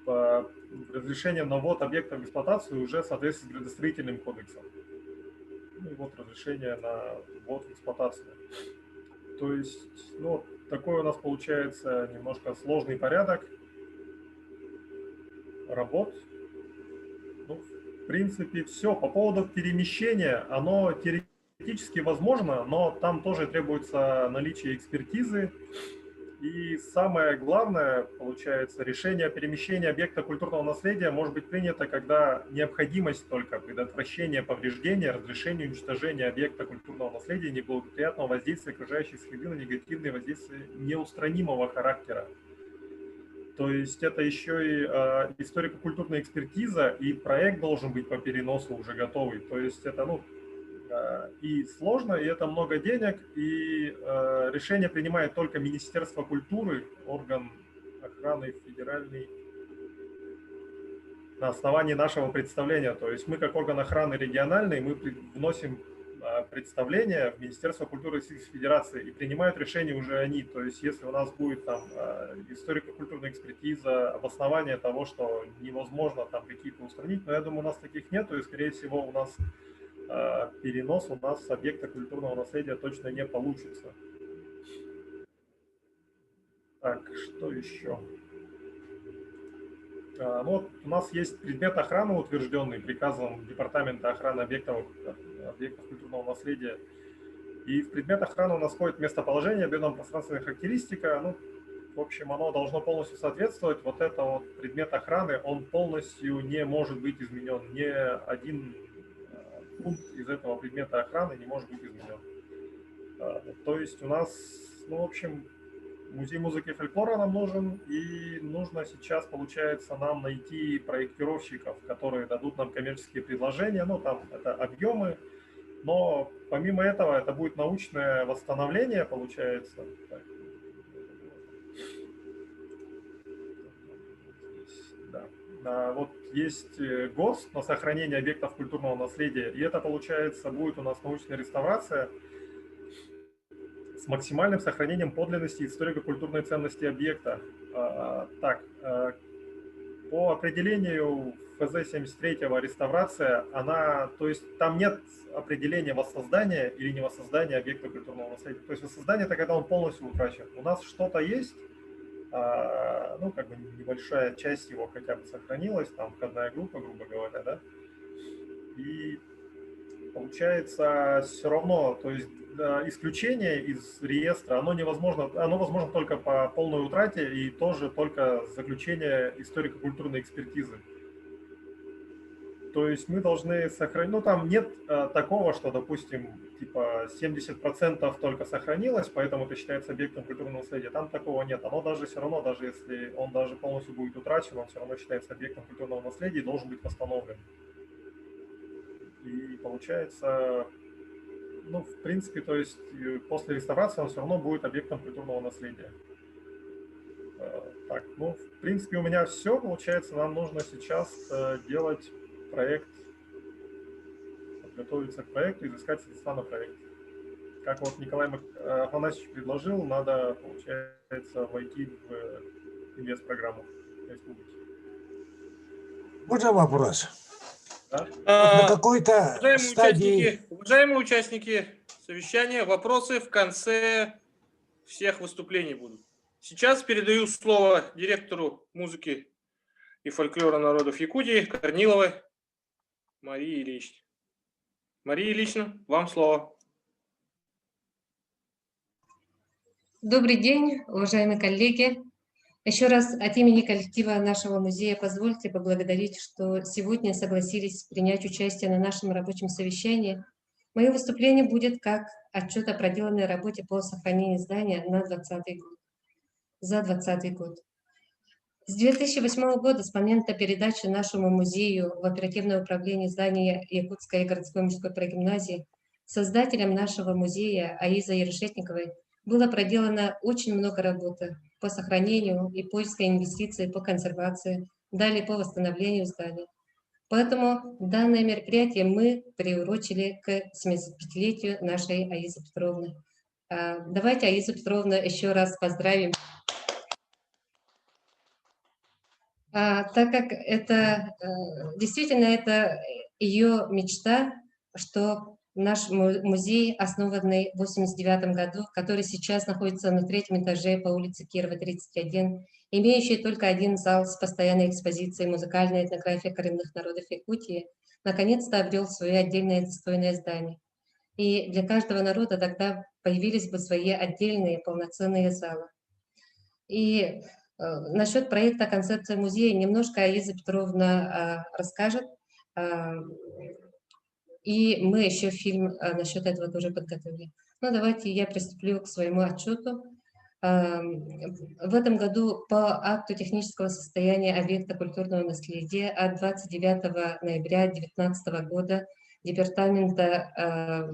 разрешение на ввод объектов в эксплуатацию уже в соответствии с градостроительным кодексом. И вот разрешение на ввод в эксплуатацию. То есть, такой у нас получается немножко сложный порядок работ. В принципе, все. По поводу перемещения, оно теоретически возможно, но там тоже требуется наличие экспертизы. И самое главное, получается, решение о перемещении объекта культурного наследия может быть принято, когда необходимость только предотвращения повреждения, разрешения уничтожения объекта культурного наследия, неблагоприятного воздействия окружающей среды на негативные воздействия неустранимого характера. То есть это еще и историко-культурная экспертиза, и проект должен быть по переносу уже готовый. То есть это, и сложно, и это много денег, и решение принимает только Министерство культуры, орган охраны федеральный, на основании нашего представления. То есть мы, как орган охраны региональный, мы вносим представление в Министерство культуры Российской Федерации, и принимают решение уже они. То есть если у нас будет там историко-культурная экспертиза, обоснование того, что невозможно там какие-то устранить, но я думаю, у нас таких нету, и скорее всего у нас перенос у нас с объекта культурного наследия точно не получится. Так, что еще? Вот у нас есть предмет охраны, утвержденный приказом Департамента охраны объектов культурного наследия. И в предмет охраны у нас входит местоположение, объемно-пространственная характеристика. В общем, оно должно полностью соответствовать. Вот это вот предмет охраны, он полностью не может быть изменен. Ни один пункт из этого предмета охраны не может быть изменен. То есть у нас, в общем, музей музыки и фольклора нам нужен, и нужно сейчас, получается, нам найти проектировщиков, которые дадут нам коммерческие предложения. Там это объемы, но помимо этого это будет научное восстановление, получается. Вот есть ГОСТ на сохранение объектов культурного наследия, и это, получается, будет у нас научная реставрация с максимальным сохранением подлинности историко-культурной ценности объекта. По определению ФЗ-73 реставрация, то есть там нет определения воссоздания или не воссоздания объекта культурного наследия. То есть воссоздание – это когда он полностью утрачен. У нас что-то есть, небольшая часть его хотя бы сохранилась, там входная группа, грубо говоря, да, и получается все равно, то есть исключение из реестра, оно невозможно, оно возможно только по полной утрате и тоже только заключение историко-культурной экспертизы. То есть мы должны сохранить, там нет такого, что, допустим, типа 70% только сохранилось, поэтому это считается объектом культурного наследия. Там такого нет. Оно даже все равно, даже если он даже полностью будет утрачен, он все равно считается объектом культурного наследия и должен быть восстановлен. И получается, в принципе, то есть после реставрации он все равно будет объектом культурного наследия. Так, в принципе, у меня все. Получается, нам нужно сейчас делать проект, подготовиться к проекту, изыскать средства на проект. как вот Николай Афанасьевич предложил, надо, получается, войти в инвест-программу республики. Можно вопрос? Да? На какой-то стадии... Уважаемые участники совещания, вопросы в конце всех выступлений будут. Сейчас передаю слово директору музыки и фольклора народов Якутии Корниловой Марии Ильичне. Мария Ильична, вам слово. Добрый день, уважаемые коллеги. Еще раз от имени коллектива нашего музея позвольте поблагодарить, что сегодня согласились принять участие на нашем рабочем совещании. Мое выступление будет как отчет о проделанной работе по сохранению здания на 2020 год. За 2020 год. С 2008 года, с момента передачи нашему музею в оперативное управление здания Якутской городской мужской прогимназии, создателем нашего музея Аизой Ерешетниковой было проделано очень много работы по сохранению и поиску инвестиций по консервации, далее по восстановлению здания. Поэтому данное мероприятие мы приурочили к 75-летию нашей Аизы Петровны. Давайте Аизу Петровну еще раз поздравим. Так как это действительно это ее мечта, что наш музей, основанный в 1989 году, который сейчас находится на 3-м этаже по улице Кирова, 31, имеющий только один зал с постоянной экспозицией музыкальной этнографии коренных народов Якутии, наконец-то обрел свое отдельное достойное здание. И для каждого народа тогда появились бы свои отдельные полноценные залы. И насчет проекта концепции музея немножко Аиза Петровна расскажет. И мы еще фильм насчет этого тоже подготовили. Ну, давайте я приступлю к своему отчету. В этом году по акту технического состояния объекта культурного наследия от 29 ноября 2019 года Департамента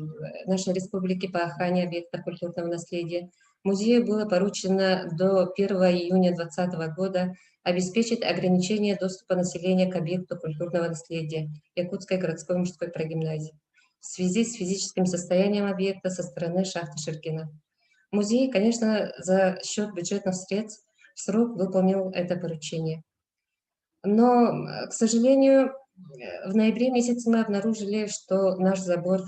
нашей республики по охране объекта культурного наследия музею было поручено до 1 июня 2020 года обеспечить ограничение доступа населения к объекту культурного наследия Якутской городской мужской прогимназии в связи с физическим состоянием объекта со стороны шахты Шергина. Музей, конечно, за счет бюджетных средств в срок выполнил это поручение. Но, к сожалению, в ноябре месяце мы обнаружили, что наш забор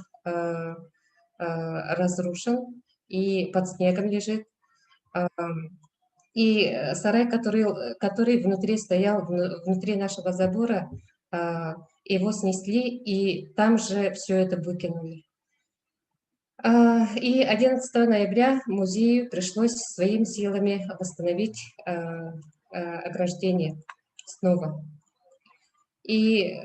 разрушен и под снегом лежит. И сарай, который внутри стоял, внутри нашего забора, его снесли, и там же все это выкинули. И 11 ноября музею пришлось своими силами восстановить ограждение снова. И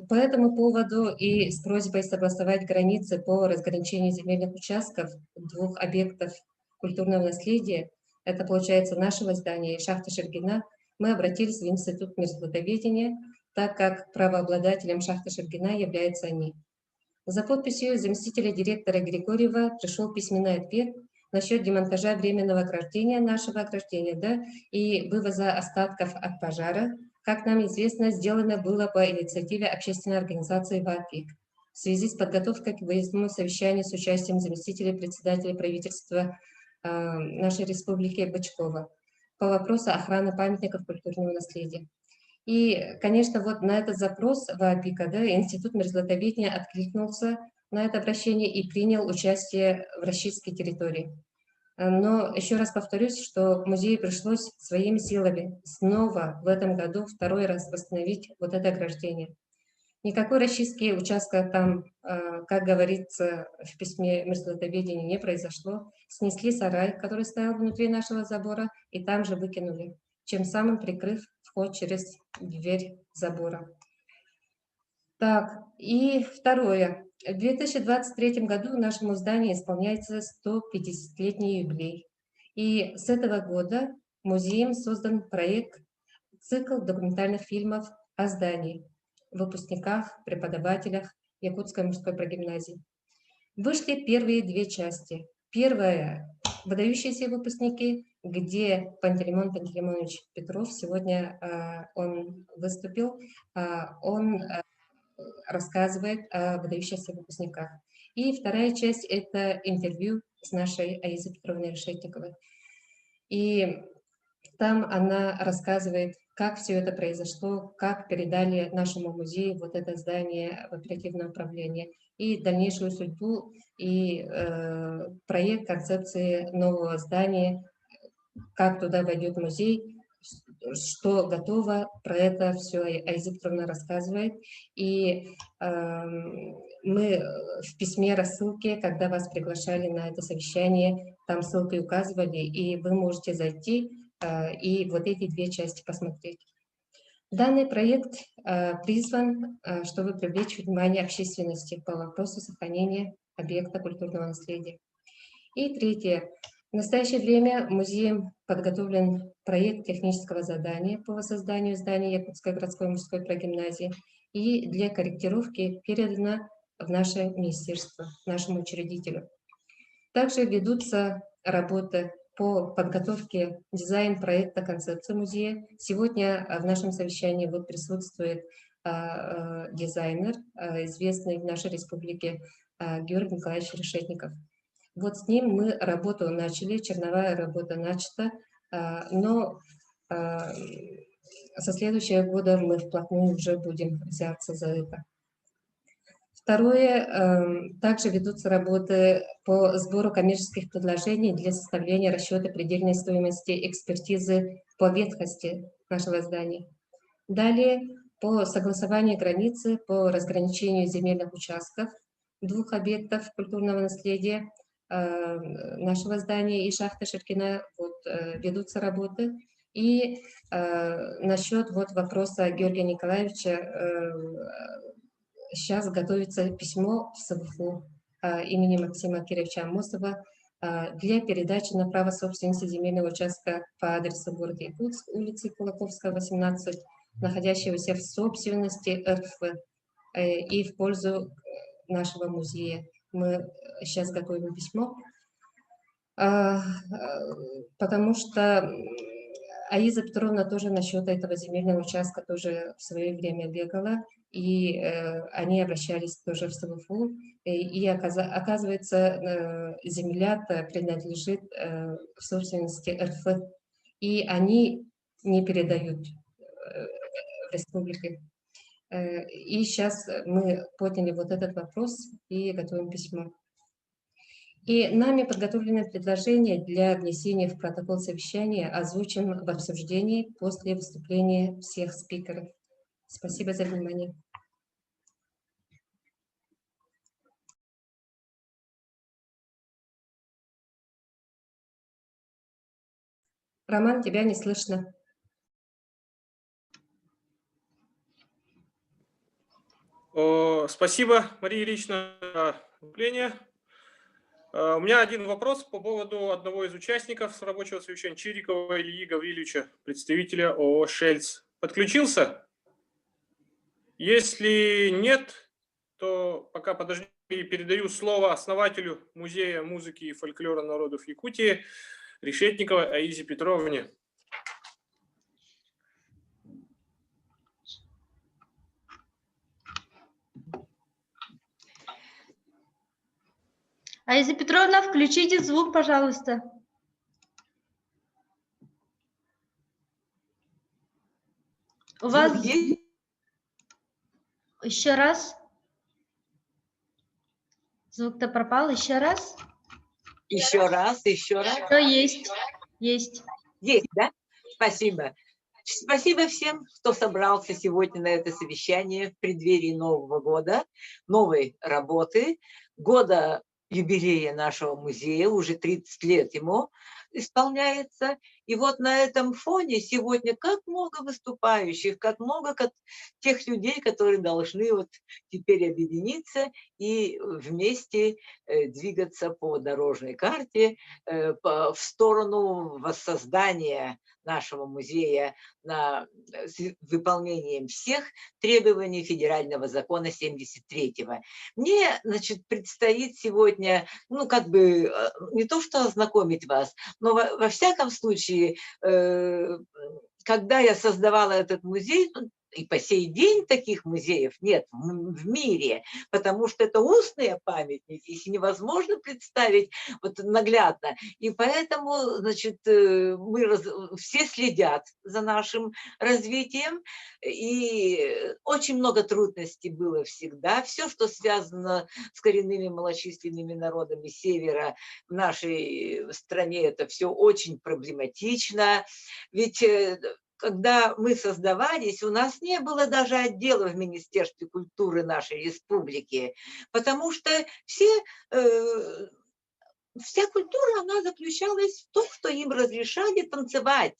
по этому поводу и с просьбой согласовать границы по разграничению земельных участков двух объектов культурного наследия, это получается нашего здания и шахты Шергина, мы обратились в Институт межзвездоведения, так как правообладателем шахты Шергина являются они. За подписью заместителя директора Григорьева пришел письменный ответ насчет демонтажа временного ограждения, нашего ограждения, да, и вывоза остатков от пожара. Как нам известно, сделано было по инициативе общественной организации ВАПИК в связи с подготовкой к выездному совещанию с участием заместителя председателя правительства нашей республики Бычкова по вопросу охраны памятников культурного наследия. И, конечно, вот на этот запрос ВАПИКа, да, Институт мерзлотоведения откликнулся на это обращение и принял участие в расчистке территории. Но еще раз повторюсь, что музею пришлось своими силами снова в этом году второй раз восстановить вот это ограждение. Никакой расчистки участка там, как говорится в письме мерзлотоведения, не произошло. Снесли сарай, который стоял внутри нашего забора, и там же выкинули, чем самым прикрыв вход через дверь забора. Так, и второе. В 2023 году нашему зданию исполняется 150-летний юбилей. И с этого года музеем создан проект «Цикл документальных фильмов о здании», выпускниках, преподавателях Якутской мужской прогимназии. Вышли первые две части. Первая – выдающиеся выпускники, где Пантелеймон Пантелеймонович Петров, сегодня он выступил, он рассказывает о выдающихся выпускниках. И вторая часть – это интервью с нашей Аизой Петровной Решетниковой. И там она рассказывает, как все это произошло, как передали нашему музею вот это здание в оперативное управление, и дальнейшую судьбу, и проект концепции нового здания, как туда войдет музей, что готово, про это все Аиза Петровна рассказывает. И мы в письме рассылке, когда вас приглашали на это совещание, там ссылки указывали, и вы можете зайти и вот эти две части посмотреть. Данный проект призван, чтобы привлечь внимание общественности по вопросу сохранения объекта культурного наследия. И третье. В настоящее время музеем подготовлен проект технического задания по воссозданию здания Якутской городской мужской прогимназии, и для корректировки передано в наше министерство, нашему учредителю. Также ведутся работы по подготовке дизайн-проекта концепции музея. Сегодня в нашем совещании вот присутствует дизайнер, известный в нашей республике Георгий Николаевич Решетников. Вот с ним мы работу начали, черновая работа начата, но со следующего года мы вплотную уже будем взяться за это. Второе, также ведутся работы по сбору коммерческих предложений для составления расчета предельной стоимости экспертизы по ветхости нашего здания. Далее, по согласованию границы, по разграничению земельных участков двух объектов культурного наследия нашего здания и шахты Ширкина вот, ведутся работы. И насчет вот вопроса Георгия Николаевича, сейчас готовится письмо в СВФУ имени Максима Кировича Амосова для передачи на право собственности земельного участка по адресу города Якутск, улицы Кулаковская, 18, находящегося в собственности РФ и в пользу нашего музея. Мы сейчас готовим письмо, потому что Аиза Петровна тоже насчет этого земельного участка тоже в свое время бегала, и они обращались тоже в СВФУ, и оказывается, земля-то принадлежит в собственности РФ, и они не передают в республике. И сейчас мы подняли вот этот вопрос и готовим письмо. И нами подготовлены предложения для внесения в протокол совещания, озвучим в обсуждении после выступления всех спикеров. Спасибо за внимание. Роман, тебя не слышно. Спасибо, Мария Ильинична, за выступление. У меня один вопрос по поводу одного из участников рабочего совещания, Чирикова Ильи Гавриловича, представителя ООО «Шельц». Подключился? Если нет, то пока подожди, и передаю слово основателю Музея музыки и фольклора народов Якутии Решетниковой Аизе Петровне. Аиза Петровна, включите звук, пожалуйста. У вас... Еще раз. Звук-то пропал. Еще раз. Еще раз, еще раз. Что есть? Есть. Есть, да? Спасибо. Спасибо всем, кто собрался сегодня на это совещание в преддверии Нового года, новой работы, года юбилея нашего музея, уже 30 лет ему исполняется. И вот на этом фоне сегодня как много выступающих, как много тех людей, которые должны вот теперь объединиться и вместе двигаться по дорожной карте в сторону воссоздания нашего музея на выполнением всех требований федерального закона 73-го. Мне, значит, предстоит сегодня, ну, как бы, не то что ознакомить вас, но во всяком случае, когда я создавала этот музей, и по сей день таких музеев нет в мире, потому что это устные памятники, их невозможно представить вот наглядно. И поэтому, значит, все следят за нашим развитием, и очень много трудностей было всегда. Все, что связано с коренными малочисленными народами Севера в нашей стране, это все очень проблематично. Ведь когда мы создавались, у нас не было даже отдела в Министерстве культуры нашей республики, потому что вся культура, она заключалась в том, что им разрешали танцевать.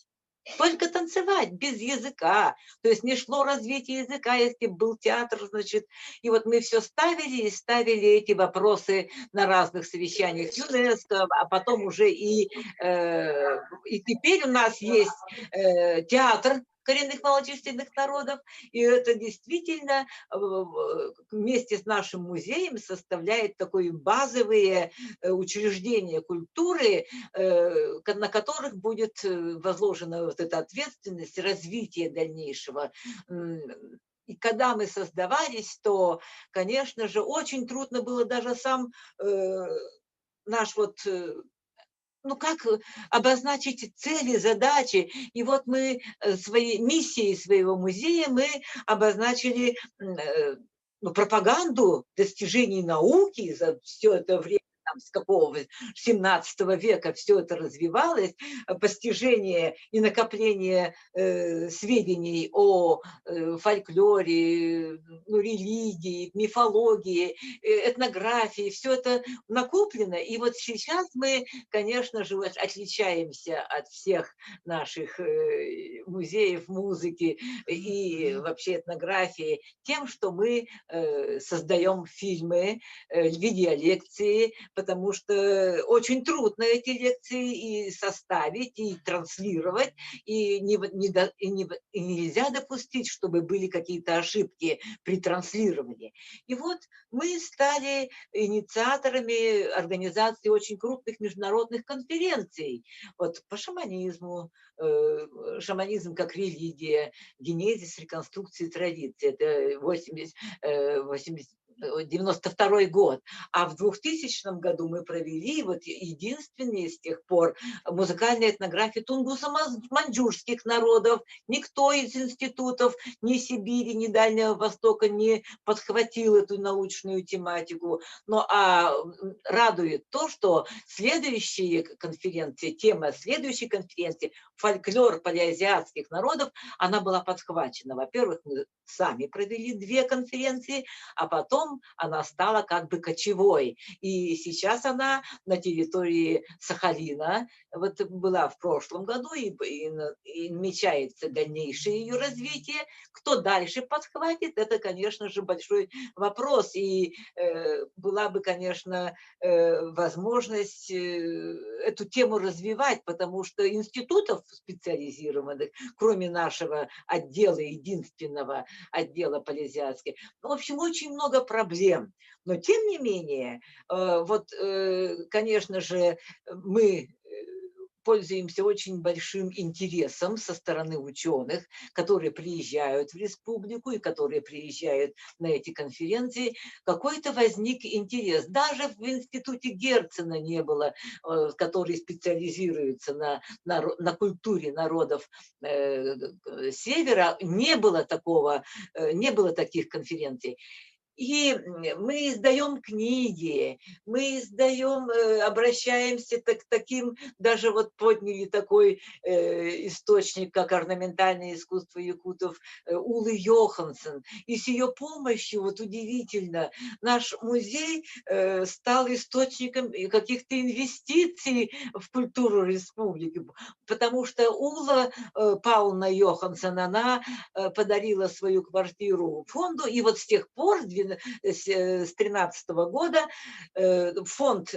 Только танцевать, без языка. То есть не шло развитие языка, если был театр, значит. И вот мы все ставили и ставили эти вопросы на разных совещаниях ЮНЕСКО, а потом уже и теперь у нас есть театр коренных малочисленных народов, и это действительно вместе с нашим музеем составляет такое базовые учреждения культуры, на которых будет возложена вот эта ответственность развития дальнейшего. И когда мы создавались, то, конечно же, очень трудно было даже сам наш вот... Ну, как обозначить цели, задачи. И вот мы своей миссией своего музея мы обозначили пропаганду достижений науки за все это время. С какого 17 века все это развивалось, постижение и накопление сведений о фольклоре, религии, мифологии, этнографии, все это накоплено. И вот сейчас мы, конечно же, отличаемся от всех наших музеев музыки и вообще этнографии тем, что мы создаем фильмы, видеолекции, потому что очень трудно эти лекции и составить, и транслировать, и нельзя допустить, чтобы были какие-то ошибки при транслировании. И вот мы стали инициаторами организации очень крупных международных конференций вот по шаманизму, шаманизм как религия, генезис реконструкции традиций, это 92 год. А в 2000 году мы провели вот единственные с тех пор музыкальные этнографии тунгуса-маньчжурских народов. Никто из институтов ни Сибири, ни Дальнего Востока не подхватил эту научную тематику. Но радует то, что следующие конференции, тема следующей конференции «Фольклор палеазиатских народов», она была подхвачена. Во-первых, мы сами провели 2 конференции, а потом она стала как бы кочевой. И сейчас она на территории Сахалина, вот была в прошлом году, и намечается дальнейшее ее развитие. Кто дальше подхватит, это, конечно же, большой вопрос. И была бы, конечно, возможность эту тему развивать, потому что институтов специализированных, кроме нашего отдела, единственного отдела палеазиатских, в общем, очень много проблем. Но, тем не менее, вот, конечно же, мы пользуемся очень большим интересом со стороны ученых, которые приезжают в республику и которые приезжают на эти конференции. Какой-то возник интерес. Даже в институте Герцена не было, который специализируется на культуре народов Севера, не было таких конференций. И мы издаем книги, мы обращаемся к таким, даже вот подняли такой источник, как орнаментальное искусство якутов Улы Йоханссон. И с ее помощью, вот удивительно, наш музей стал источником каких-то инвестиций в культуру республики, потому что Ула Павловна Йоханссон, она подарила свою квартиру фонду, и вот с тех пор, с с 13 года фонд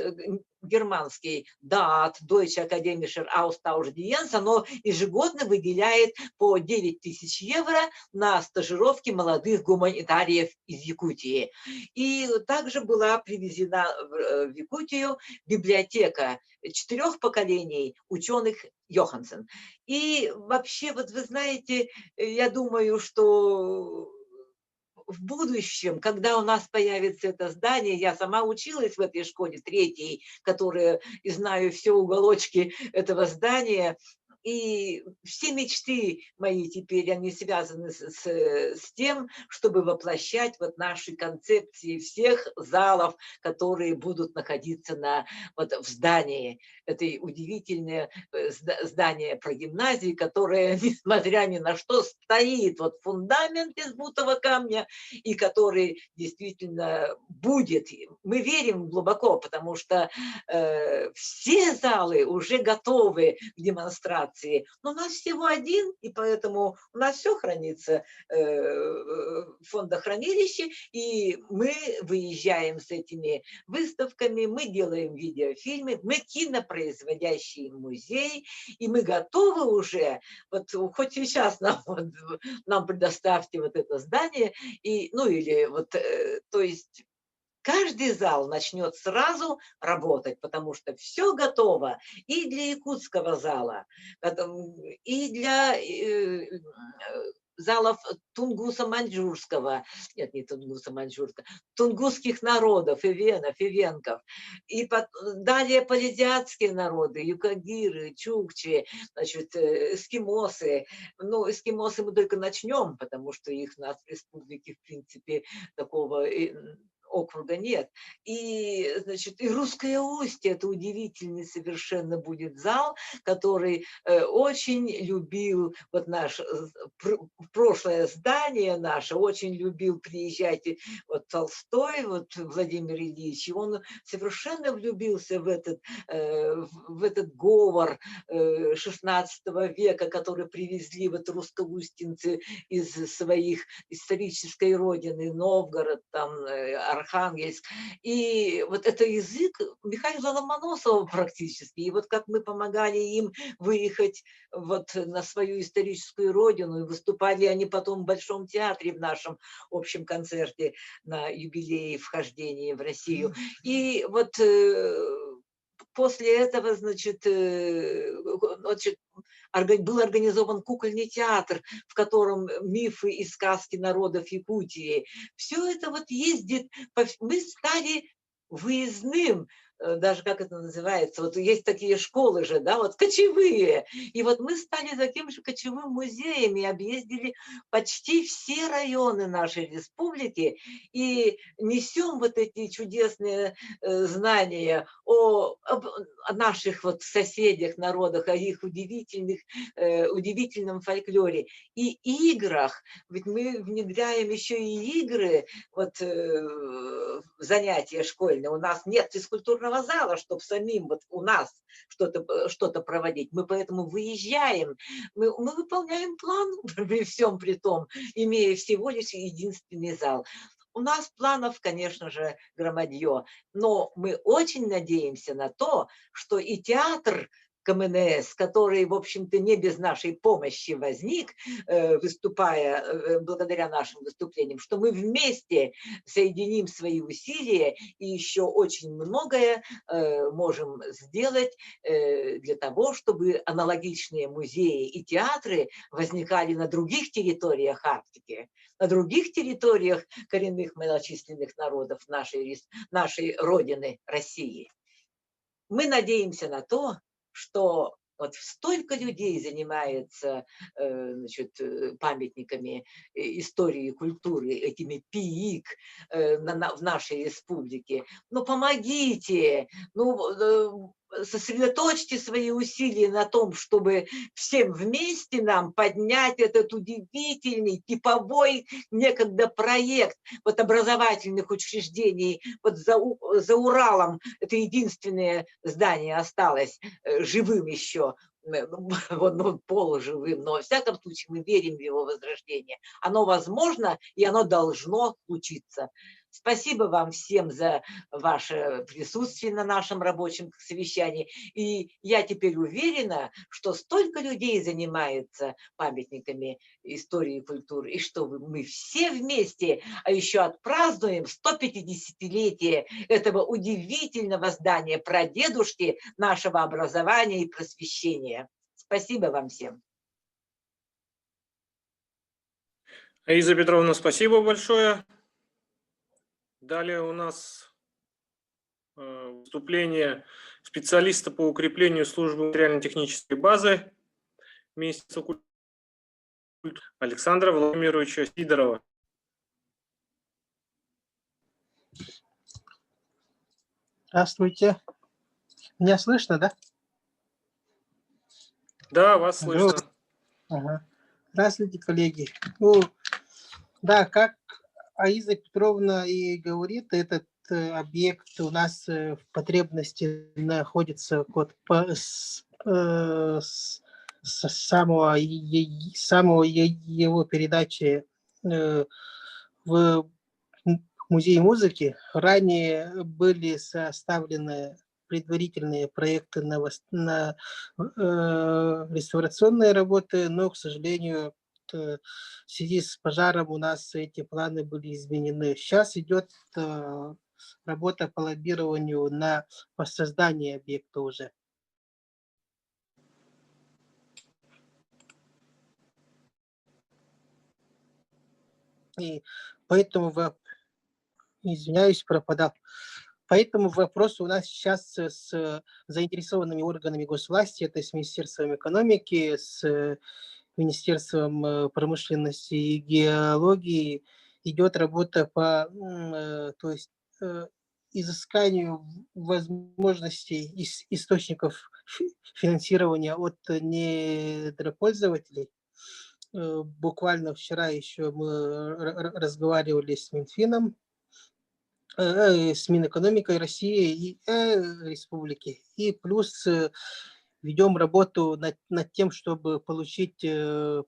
германский DAAD, Deutsche Akademischer Austauschdienst, оно ежегодно выделяет по 9 тысяч евро на стажировки молодых гуманитариев из Якутии. И также была привезена в Якутию библиотека 4 поколений ученых Йоханссон. И вообще, вот вы знаете, я думаю, что в будущем, когда у нас появится это здание, я сама училась в этой школе 3-й, которая, и знаю все уголочки этого здания, и все мечты мои теперь, они связаны с тем, чтобы воплощать вот наши концепции всех залов, которые будут находиться в здании. Это удивительное здание про гимназии, которое, несмотря ни на что, стоит. Вот фундамент из бутового камня, и который действительно будет. Мы верим глубоко, потому что все залы уже готовы к демонстрации. Но у нас всего один, и поэтому у нас все хранится в фондохранилище, и мы выезжаем с этими выставками, мы делаем видеофильмы, мы кинопроизводящий музей, и мы готовы уже, вот хоть сейчас нам предоставьте вот это здание, и, ну или вот, то есть каждый зал начнет сразу работать, потому что все готово и для якутского зала, и для залов тунгуса-маньчжурского, нет, не тунгуса-маньчжурского, тунгусских народов, ивенов, ивенков, и далее полезиатские народы, юкагиры, чукчи, значит, эскимосы. Ну, эскимосы мы только начнем, потому что их у нас в республике, в принципе, такого округа нет. И, значит, и Русское Устье, это удивительный совершенно будет зал, который очень любил вот наше прошлое здание наше, очень любил приезжать вот Толстой, вот Владимир Ильич, и он совершенно влюбился в этот говор XVI века, который привезли вот русскоустинцы из своих исторической родины, Новгород, там, Архангельск. И вот это язык Михаила Ломоносова практически. И вот как мы помогали им выехать вот на свою историческую родину, и выступали они потом в Большом театре в нашем общем концерте на юбилее вхождения в Россию. И вот после этого, значит, был организован кукольный театр, в котором мифы и сказки народов Якутии. Все это вот ездит. Мы стали выездным, даже как это называется, вот есть такие школы же, да, вот кочевые. И вот мы стали таким же кочевым музеем и объездили почти все районы нашей республики и несем вот эти чудесные знания о наших вот соседях, народах, о их удивительном фольклоре и играх. Ведь мы внедряем еще и игры вот, в занятия школьные. У нас нет физкультурного зала, чтобы самим вот у нас что-то проводить. Мы поэтому выезжаем, мы выполняем план при всем при том, имея всего лишь единственный зал. У нас планов, конечно же, громадье, но мы очень надеемся на то, что и театр КМНС, который, в общем-то, не без нашей помощи возник, выступая, благодаря нашим выступлениям, что мы вместе соединим свои усилия и еще очень многое можем сделать для того, чтобы аналогичные музеи и театры возникали на других территориях Арктики, на других территориях коренных малочисленных народов нашей Родины, России. Мы надеемся на то, что вот столько людей занимается, значит, памятниками истории и культуры, этими ПИИК в нашей республике. Ну, помогите, ну, сосредоточьте свои усилия на том, чтобы всем вместе нам поднять этот удивительный, типовой некогда проект вот образовательных учреждений. Вот за Уралом это единственное здание осталось живым еще, ну, полуживым, но во всяком случае мы верим в его возрождение. Оно возможно и оно должно случиться. Спасибо вам всем за ваше присутствие на нашем рабочем совещании. И я теперь уверена, что столько людей занимается памятниками истории и культуры, и что мы все вместе, а еще отпразднуем 150-летие этого удивительного здания прадедушки нашего образования и просвещения. Спасибо вам всем. Аиза Петровна, спасибо большое. Далее у нас выступление специалиста по укреплению службы материально-технической базы Министерства культуры Александра Владимировича Сидорова. Здравствуйте. Меня слышно, да? Да, вас слышно. Ага. Здравствуйте, коллеги. Ну, да, как Аиза Петровна и говорит, этот объект у нас в потребности находится вот с самого его передачи в Музей музыки. Ранее были составлены предварительные проекты на реставрационные работы, но, к сожалению, в связи с пожаром у нас эти планы были изменены. Сейчас идет работа по лоббированию на воссоздание объекта уже. И поэтому, извиняюсь, пропадал. Поэтому вопрос у нас сейчас с заинтересованными органами госвласти, это с Министерством экономики, с Министерством промышленности и геологии, идет работа по изысканию возможностей источников финансирования от недропользователей. Буквально вчера еще мы разговаривали с Минфином, с Минэкономикой России и Республики. И плюс ведем работу над тем, чтобы получить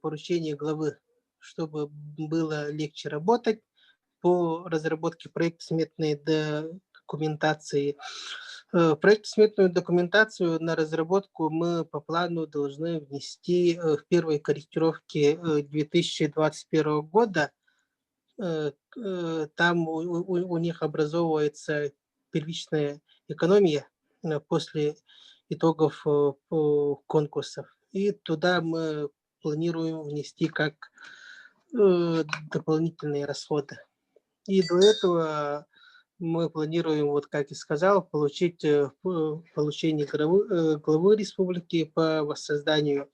поручение главы, чтобы было легче работать по разработке проектно-сметной документации. Проектно-сметную документацию на разработку мы по плану должны внести в первой корректировке 2021 года. Там у них образовывается первичная экономия после итогов конкурсов. И туда мы планируем внести как дополнительные расходы. И до этого мы планируем, вот как и сказал, получение главы республики по воссозданию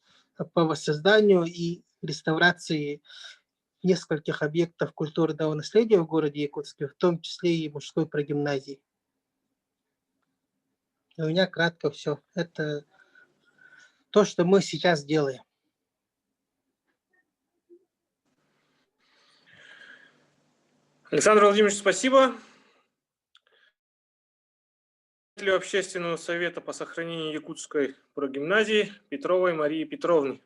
и реставрации нескольких объектов культурного наследия в городе Якутске, в том числе и мужской прогимназии. У меня кратко все. Это то, что мы сейчас делаем. Александр Владимирович, спасибо. Председателю Общественного совета по сохранению Якутской прогимназии Петровой Марии Петровны.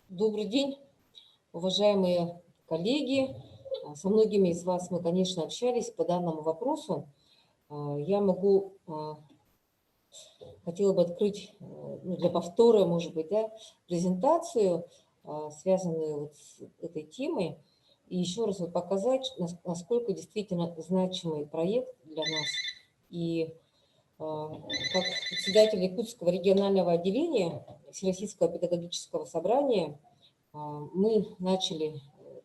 Добрый день, уважаемые коллеги. Со многими из вас мы, конечно, общались по данному вопросу. Я хотела бы открыть для повтора, может быть, презентацию, связанную вот с этой темой, и еще раз показать, насколько действительно значимый проект для нас. И как председатель Якутского регионального отделения Всероссийского педагогического собрания мы начали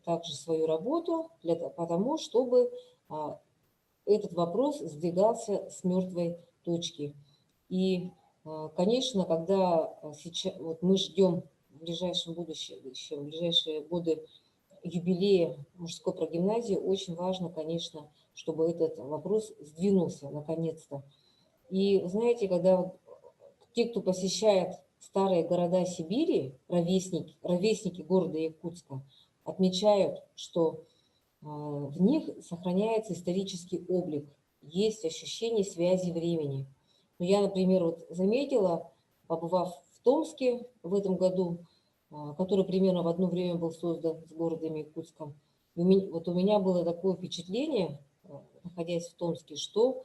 также свою работу потому, чтобы этот вопрос сдвигался с мертвой точки. И, конечно, когда сейчас вот мы ждем в ближайшем будущем, в ближайшие годы юбилея мужской прогимназии, очень важно, конечно, чтобы этот вопрос сдвинулся наконец-то. И знаете, когда те, кто посещает старые города Сибири, ровесники города Якутска, отмечают, что в них сохраняется исторический облик, есть ощущение связи времени. Но я, например, вот заметила, побывав в Томске в этом году, который примерно в одно время был создан с городом Якутском. Вот у меня было такое впечатление, находясь в Томске, что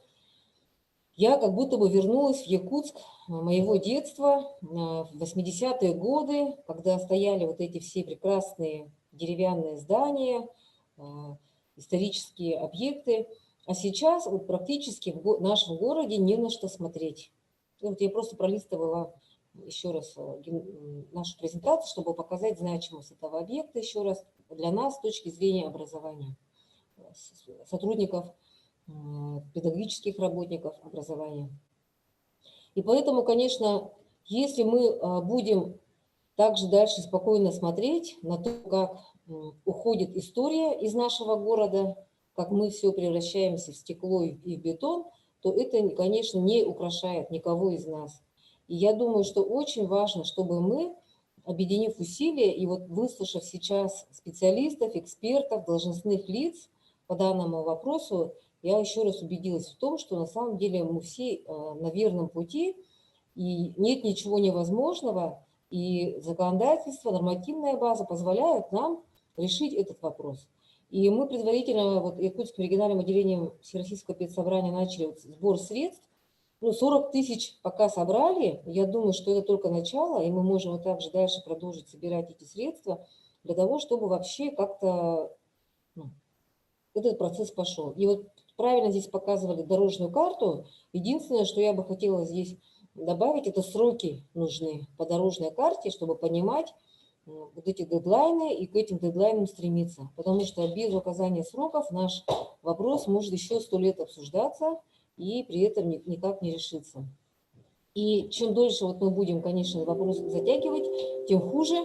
я как будто бы вернулась в Якутск моего детства в 80-е годы, когда стояли вот эти все прекрасные деревянные здания, исторические объекты. А сейчас вот практически в нашем городе не на что смотреть. Вот я просто пролистывала еще раз нашу презентацию, чтобы показать значимость этого объекта еще раз для нас с точки зрения образования, сотрудников, педагогических работников образования. И поэтому, конечно, если мы будем также дальше спокойно смотреть на то, как уходит история из нашего города, как мы все превращаемся в стекло и в бетон, то это, конечно, не украшает никого из нас. И я думаю, что очень важно, чтобы мы, объединив усилия и вот выслушав сейчас специалистов, экспертов, должностных лиц по данному вопросу, я еще раз убедилась в том, что на самом деле мы все на верном пути, и нет ничего невозможного, и законодательство, нормативная база позволяют нам решить этот вопрос. И мы предварительно вот Якутским региональным отделением Всероссийского педсобрания начали вот сбор средств. 40 тысяч пока собрали, я думаю, что это только начало, и мы можем вот также дальше продолжить собирать эти средства для того, чтобы вообще как-то этот процесс пошел. И вот правильно здесь показывали дорожную карту. Единственное, что я бы хотела здесь добавить, это сроки нужны по дорожной карте, чтобы понимать вот эти дедлайны и к этим дедлайнам стремиться. Потому что без указания сроков наш вопрос может еще 100 лет обсуждаться и при этом никак не решиться. И чем дольше вот мы будем, конечно, вопрос затягивать, тем хуже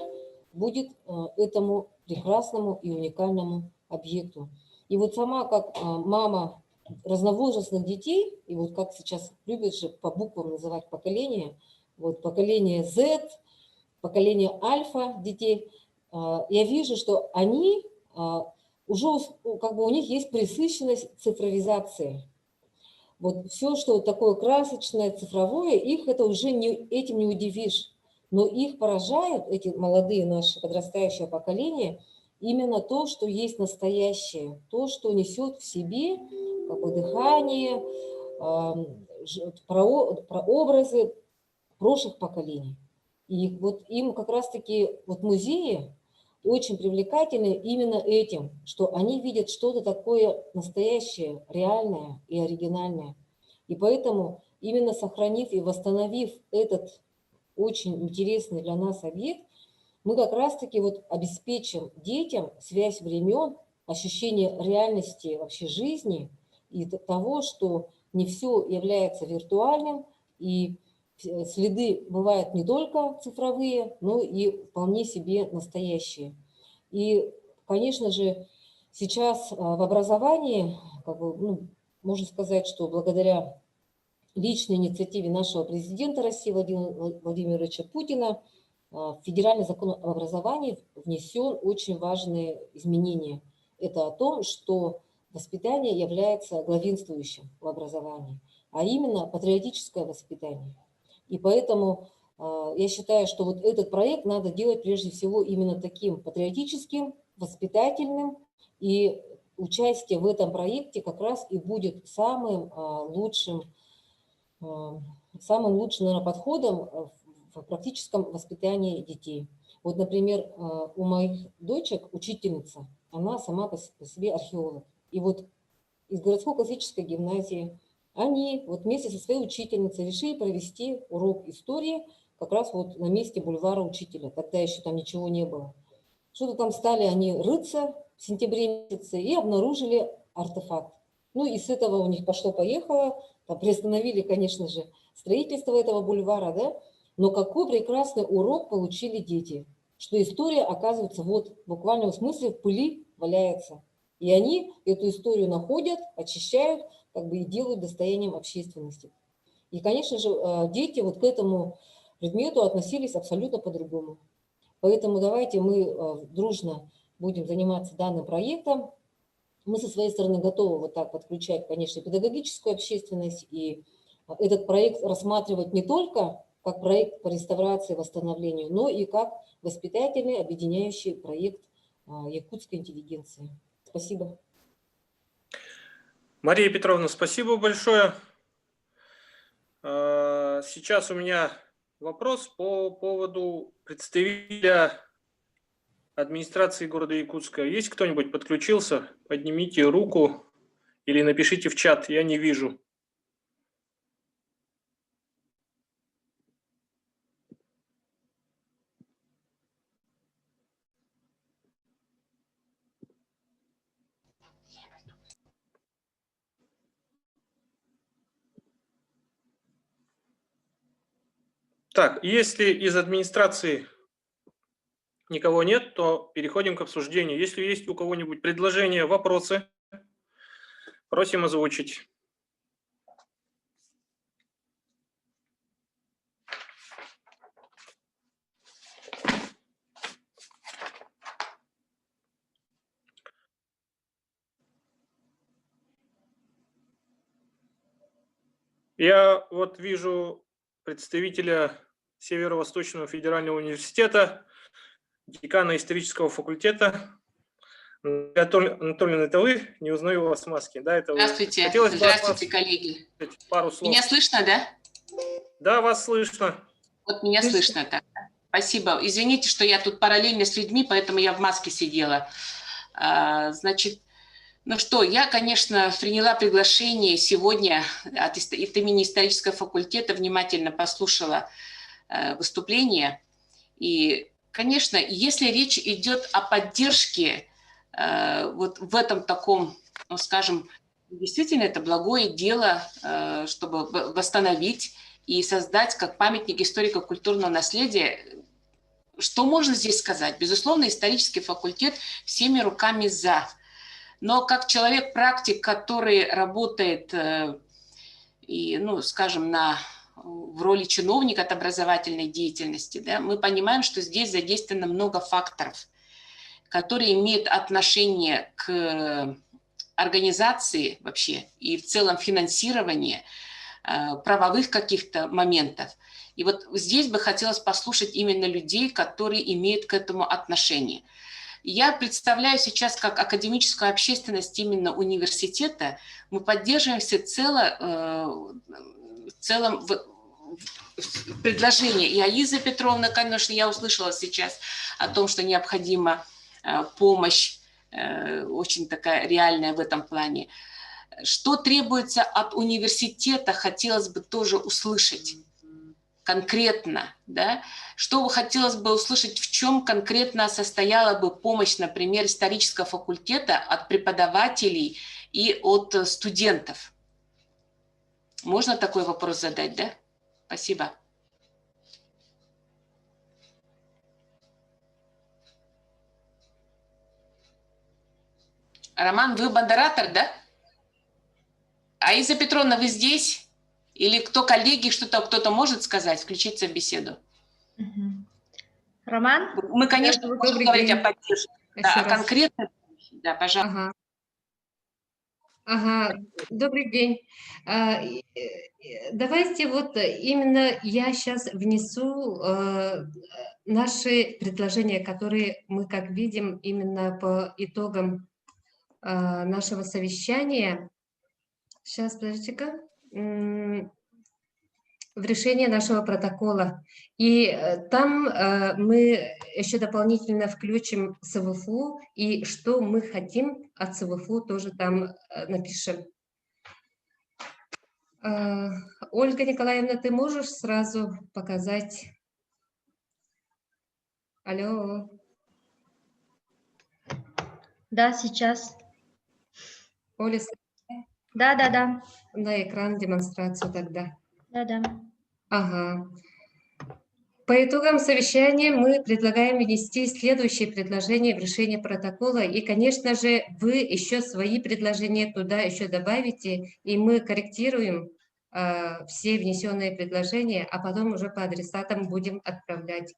будет этому прекрасному и уникальному объекту. И вот сама как мама разновозрастных детей, и вот как сейчас любят же по буквам называть поколение, вот поколение Z, поколение альфа детей, я вижу, что они уже, как бы у них есть пресыщенность цифровизации. Вот все, что такое красочное, цифровое, их это уже этим не удивишь. Но их поражают, эти молодые наши, подрастающее поколение, именно то, что есть настоящее, то, что несет в себе как бы дыхание, прообразы прошлых поколений. И вот им как раз-таки вот музеи очень привлекательны именно этим, что они видят что-то такое настоящее, реальное и оригинальное. И поэтому именно сохранив и восстановив этот очень интересный для нас объект, мы как раз-таки вот обеспечим детям связь времен, ощущение реальности вообще жизни и того, что не все является виртуальным, и следы бывают не только цифровые, но и вполне себе настоящие. И, конечно же, сейчас в образовании, как бы, можно сказать, что благодаря личной инициативе нашего президента России Владимира Владимировича Путина в федеральный закон об образовании внесен очень важные изменения. Это о том, что воспитание является главенствующим в образовании, а именно патриотическое воспитание. И поэтому я считаю, что вот этот проект надо делать прежде всего именно таким патриотическим, воспитательным, и участие в этом проекте как раз и будет самым лучшим, наверное, подходом в практическом воспитании детей. Вот, например, у моих дочек учительница, она сама по себе археолог. И вот из городской классической гимназии они вот вместе со своей учительницей решили провести урок истории как раз вот на месте бульвара Учителя. Тогда еще там ничего не было. Что-то там стали они рыться в сентябре месяце и обнаружили артефакт. Ну и с этого у них пошло-поехало. Там приостановили, конечно же, строительство этого бульвара, да? Но какой прекрасный урок получили дети, что история, оказывается, вот в буквальном смысле в пыли валяется. И они эту историю находят, очищают, как бы и делают достоянием общественности. И, конечно же, дети вот к этому предмету относились абсолютно по-другому. Поэтому давайте мы дружно будем заниматься данным проектом. Мы со своей стороны готовы вот так подключать, конечно, педагогическую общественность и этот проект рассматривать не только как проект по реставрации и восстановлению, но и как воспитательный, объединяющий проект якутской интеллигенции. Спасибо. Мария Петровна, спасибо большое. Сейчас у меня вопрос по поводу представителя администрации города Якутска. Есть кто-нибудь подключился? Поднимите руку или напишите в чат, я не вижу. Так, если из администрации никого нет, то переходим к обсуждению. Если есть у кого-нибудь предложения, вопросы, просим озвучить. Я вот вижу представителя Северо-Восточного федерального университета, декана исторического факультета. Анатольевна, это вы? Не узнаю вас в маске. Да, это Здравствуйте. Вы. Хотелось бы Здравствуйте, коллеги. Пару слов. Меня слышно, да? Да, вас слышно. Вот меня слышно так. Спасибо. Извините, что я тут параллельно с людьми, поэтому я в маске сидела. Значит, ну что, я, конечно, приняла приглашение сегодня от имени исторического факультета, внимательно послушала выступление. И, конечно, если речь идет о поддержке вот в этом таком, ну, скажем, действительно это благое дело, чтобы восстановить и создать как памятник историко-культурного наследия, что можно здесь сказать? Безусловно, исторический факультет всеми руками за. Но как человек-практик, который работает, и, ну, скажем, в роли чиновника от образовательной деятельности, да, мы понимаем, что здесь задействовано много факторов, которые имеют отношение к организации вообще и в целом финансирования правовых каких-то моментов. И вот здесь бы хотелось послушать именно людей, которые имеют к этому отношение. Я представляю сейчас как академическую общественность именно университета. Мы поддерживаем всецело предложение. И Аиза Петровна, конечно, я услышала сейчас о том, что необходима помощь, очень такая реальная в этом плане. Что требуется от университета, хотелось бы тоже услышать конкретно, да? Что хотелось бы услышать, в чем конкретно состояла бы помощь, например, исторического факультета от преподавателей и от студентов? Можно такой вопрос задать, да? Спасибо. Роман, вы модератор, да? Аиза Петровна, вы здесь? Или коллеги, кто-то может сказать, включиться в беседу? Роман? Мы, конечно, можем говорить о поддержке, да, а конкретно, да, пожалуйста. Ага, добрый день. Давайте вот именно я сейчас внесу наши предложения, которые мы, как видим, именно по итогам нашего совещания. Сейчас, подождите-ка. В решение нашего протокола. И там мы еще дополнительно включим СВФУ, и что мы хотим от СВФУ тоже там напишем. Ольга Николаевна, ты можешь сразу показать? Алло. Да, сейчас. Оля, да. На экран демонстрацию тогда. Да. Ага. По итогам совещания мы предлагаем внести следующие предложения в решение протокола. И, конечно же, вы еще свои предложения туда еще добавите, и мы корректируем все внесенные предложения, а потом уже по адресатам будем отправлять.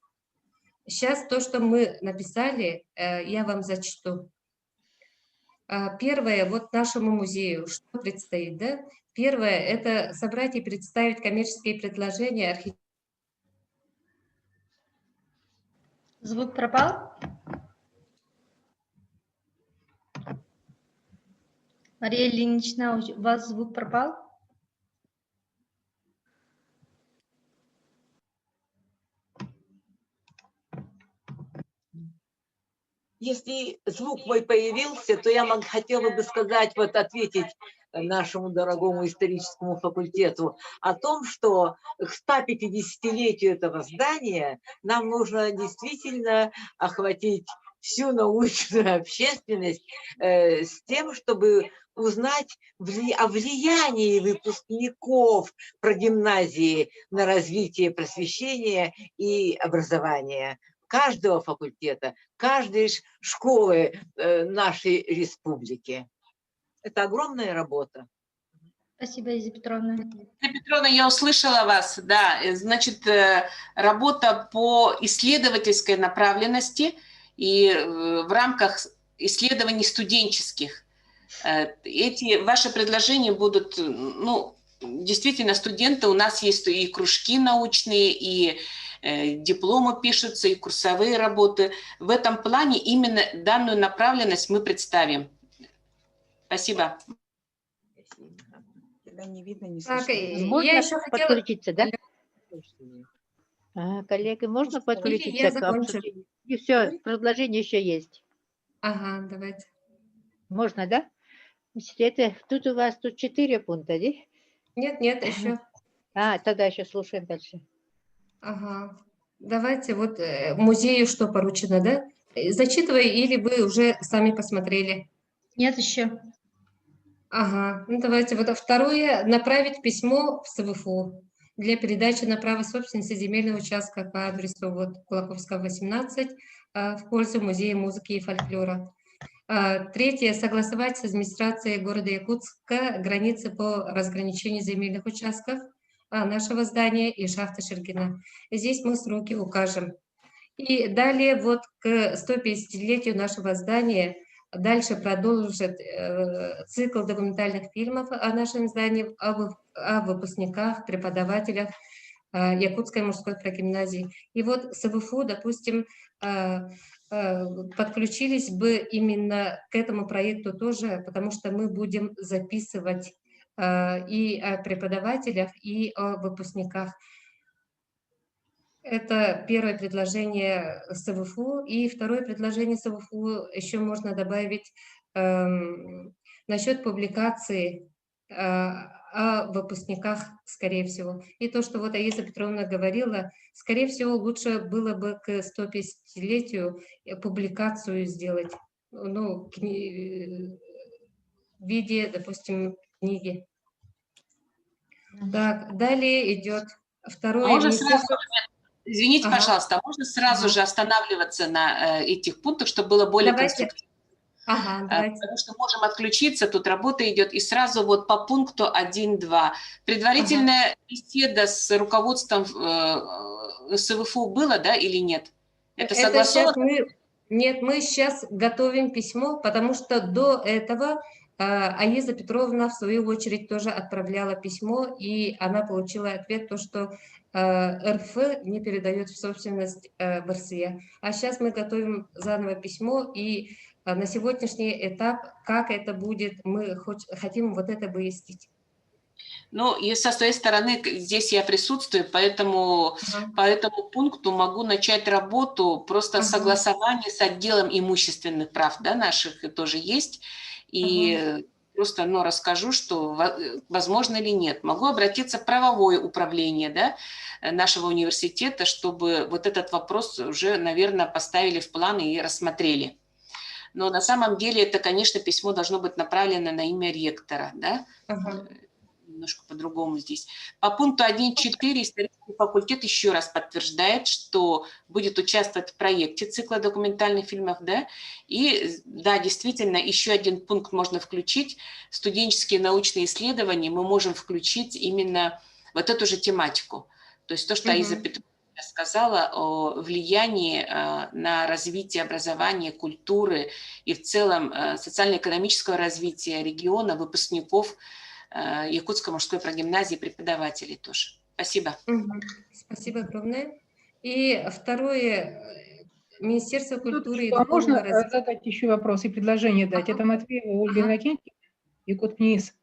Сейчас то, что мы написали, я вам зачту. Первое, вот нашему музею, что предстоит, да? Первое – это собрать и представить коммерческие предложения Звук пропал? Мария Ильинична, у вас звук пропал? Если звук мой появился, то я хотела бы сказать, вот ответить нашему дорогому историческому факультету о том, что к 150-летию этого здания нам нужно действительно охватить всю научную общественность с тем, чтобы узнать о влиянии выпускников прогимназии на развитие просвещения и образования каждого факультета, каждой школы нашей республики. Это огромная работа. Спасибо, Изя Петровна. Изя Петровна, я услышала вас, да, значит, работа по исследовательской направленности и в рамках исследований студенческих. Эти ваши предложения будут, ну, действительно, студенты, у нас есть и кружки научные, и дипломы пишутся, и курсовые работы. В этом плане именно данную направленность мы представим. Спасибо. Не видно, не Так, слышно. Можно я еще хотела... подключиться, да? Коллеги, можно подключиться я к закончу. обсуждению? И все, предложение еще есть. Ага, давайте. Можно, да? Значит, это, тут у вас 4 пункта, да? Нет, еще. Тогда еще слушаем дальше. Ага. Давайте вот музею что поручено, да? Зачитывай, или вы уже сами посмотрели? Нет еще. Ага, ну давайте вот второе. Направить письмо в СВФУ для передачи на право собственности земельного участка по адресу вот Кулаковского, 18 в пользу Музея музыки и фольклора. Третье. Согласовать с администрацией города Якутска границы по разграничению земельных участков нашего здания и шахты Шергина. Здесь мы сроки укажем. И далее вот к 150-летию нашего здания дальше продолжит цикл документальных фильмов о нашем здании, о выпускниках, преподавателях Якутской мужской прогимназии. И вот СВФУ, допустим, подключились бы именно к этому проекту тоже, потому что мы будем записывать и о преподавателях, и о выпускниках. Это первое предложение СВФУ. И второе предложение СВФУ еще можно добавить насчет публикации о выпускниках, скорее всего. И то, что вот Аиза Петровна говорила, скорее всего, лучше было бы к 150-летию публикацию сделать, ну, в виде, допустим, книги. Так, далее идет второе. Можно сразу, извините, пожалуйста, можно сразу же останавливаться на этих пунктах, чтобы было более конструктивно? Давайте. Потому что можем отключиться, тут работа идет, и сразу вот по пункту 1.2. Предварительная беседа с руководством СВФУ была, да, или нет? Это согласовано? Нет, мы сейчас готовим письмо, потому что до этого Аиза Петровна, в свою очередь, тоже отправляла письмо, и она получила ответ, то, что РФ не передает в собственность БРСЕ. А сейчас мы готовим заново письмо, и на сегодняшний этап, как это будет, мы хотим вот это выяснить. Ну, и со своей стороны здесь я присутствую, поэтому по этому пункту могу начать работу, просто согласование с отделом имущественных прав, да, наших тоже есть, и просто, ну, расскажу, что возможно или нет. Могу обратиться в правовое управление, да, нашего университета, чтобы вот этот вопрос уже, наверное, поставили в план и рассмотрели. Но на самом деле это, конечно, письмо должно быть направлено на имя ректора, да? Немножко по-другому здесь. По пункту 1.4 исторический факультет еще раз подтверждает, что будет участвовать в проекте цикла документальных фильмов, да? И, да, действительно, еще один пункт можно включить. Студенческие научные исследования мы можем включить именно вот эту же тематику. То есть то, что Аиза Петровна сказала о влиянии на развитие образования, культуры и в целом социально-экономического развития региона, выпускников Якутской мужской прогимназии, преподавателей тоже. Спасибо. Спасибо огромное. И второе, Министерство культуры и А духовного можно развития. задать еще вопрос и предложение дать? Это Матвеева Ольга Иннокентьевна, Якут ПНИИС.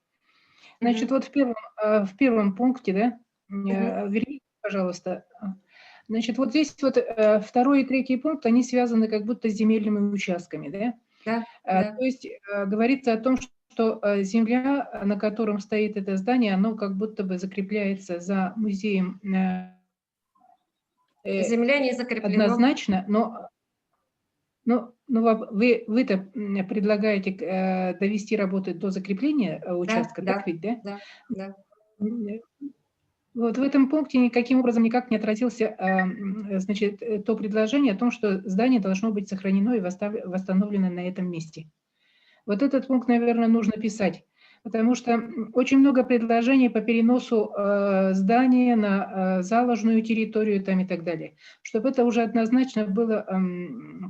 Значит, вот в первом пункте, да, верните, пожалуйста. Значит, вот здесь вот второй и третий пункт, они связаны как будто с земельными участками, да? Да, да. То есть говорится о том, что земля, на котором стоит это здание, оно как будто бы закрепляется за музеем. Земля не закреплена. Однозначно, но вы-то предлагаете довести работы до закрепления участка, Да, так ведь, да? да, да. Вот в этом пункте никаким образом никак не отразился, значит, то предложение о том, что здание должно быть сохранено и восстановлено на этом месте. Вот этот пункт, наверное, нужно писать, потому что очень много предложений по переносу здания на заложенную территорию там и так далее. Чтобы это уже однозначно было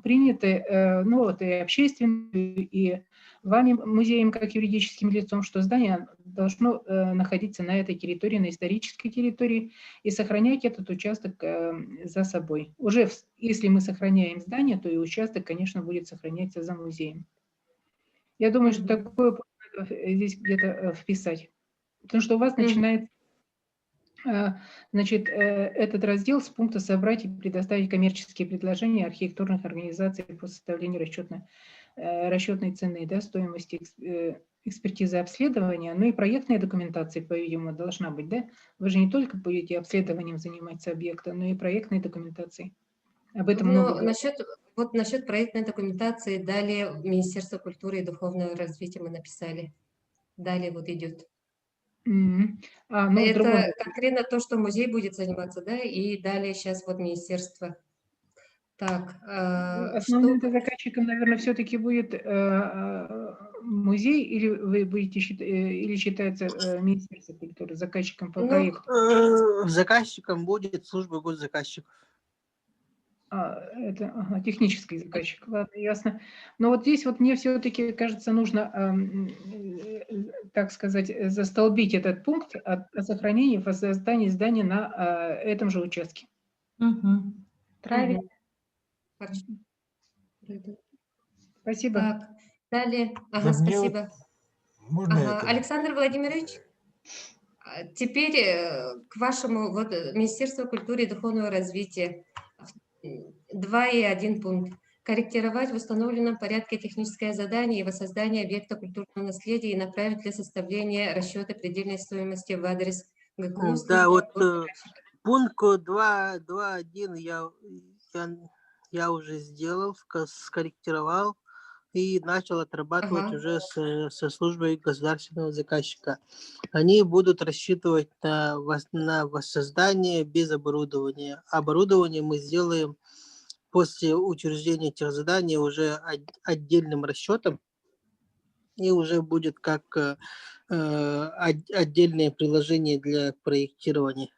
принято, ну вот и общественным, и вами, музеем, как юридическим лицом, что здание должно находиться на этой территории, на исторической территории, и сохранять этот участок за собой. Уже если мы сохраняем здание, то и участок, конечно, будет сохраняться за музеем. Я думаю, что такое надо здесь где-то вписать. Потому что у вас начинает, значит, этот раздел с пункта «Собрать и предоставить коммерческие предложения архитектурных организаций по составлению расчетной цены, да, стоимости экспертизы обследования, ну и проектная документация, по-видимому, должна быть, да? Вы же не только будете обследованием заниматься объекта, но и проектной документацией. Об этом много говорится. Насчет проектной документации далее Министерство культуры и духовного развития мы написали. Далее вот идет. Это конкретно то, что музей будет заниматься, да, и далее сейчас вот министерство. Так, основным заказчиком, наверное, все-таки будет музей, или вы будете или считается Министерство культуры заказчиком по проекту? Заказчиком будет служба госзаказчиков. Это технический заказчик, ладно, ясно. Но вот здесь вот мне все-таки, кажется, нужно, так сказать, застолбить этот пункт о сохранении и воссоздании здания на этом же участке. Правильно. Спасибо. Так, далее. Да Спасибо. Можно Александр Владимирович, теперь к вашему вот, Министерству культуры и духовного развития. 2.1 пункт. Корректировать в установленном порядке техническое задание и воссоздание объекта культурного наследия и направить для составления расчета предельной стоимости в адрес ГКУ. Да, вот пункт 2.1 я уже сделал, скорректировал и начал отрабатывать уже со службой государственного заказчика. Они будут рассчитывать на воссоздание без оборудования. Оборудование мы сделаем после утверждения этих заданий уже отдельным расчетом, и уже будет как отдельное приложение для проектирования.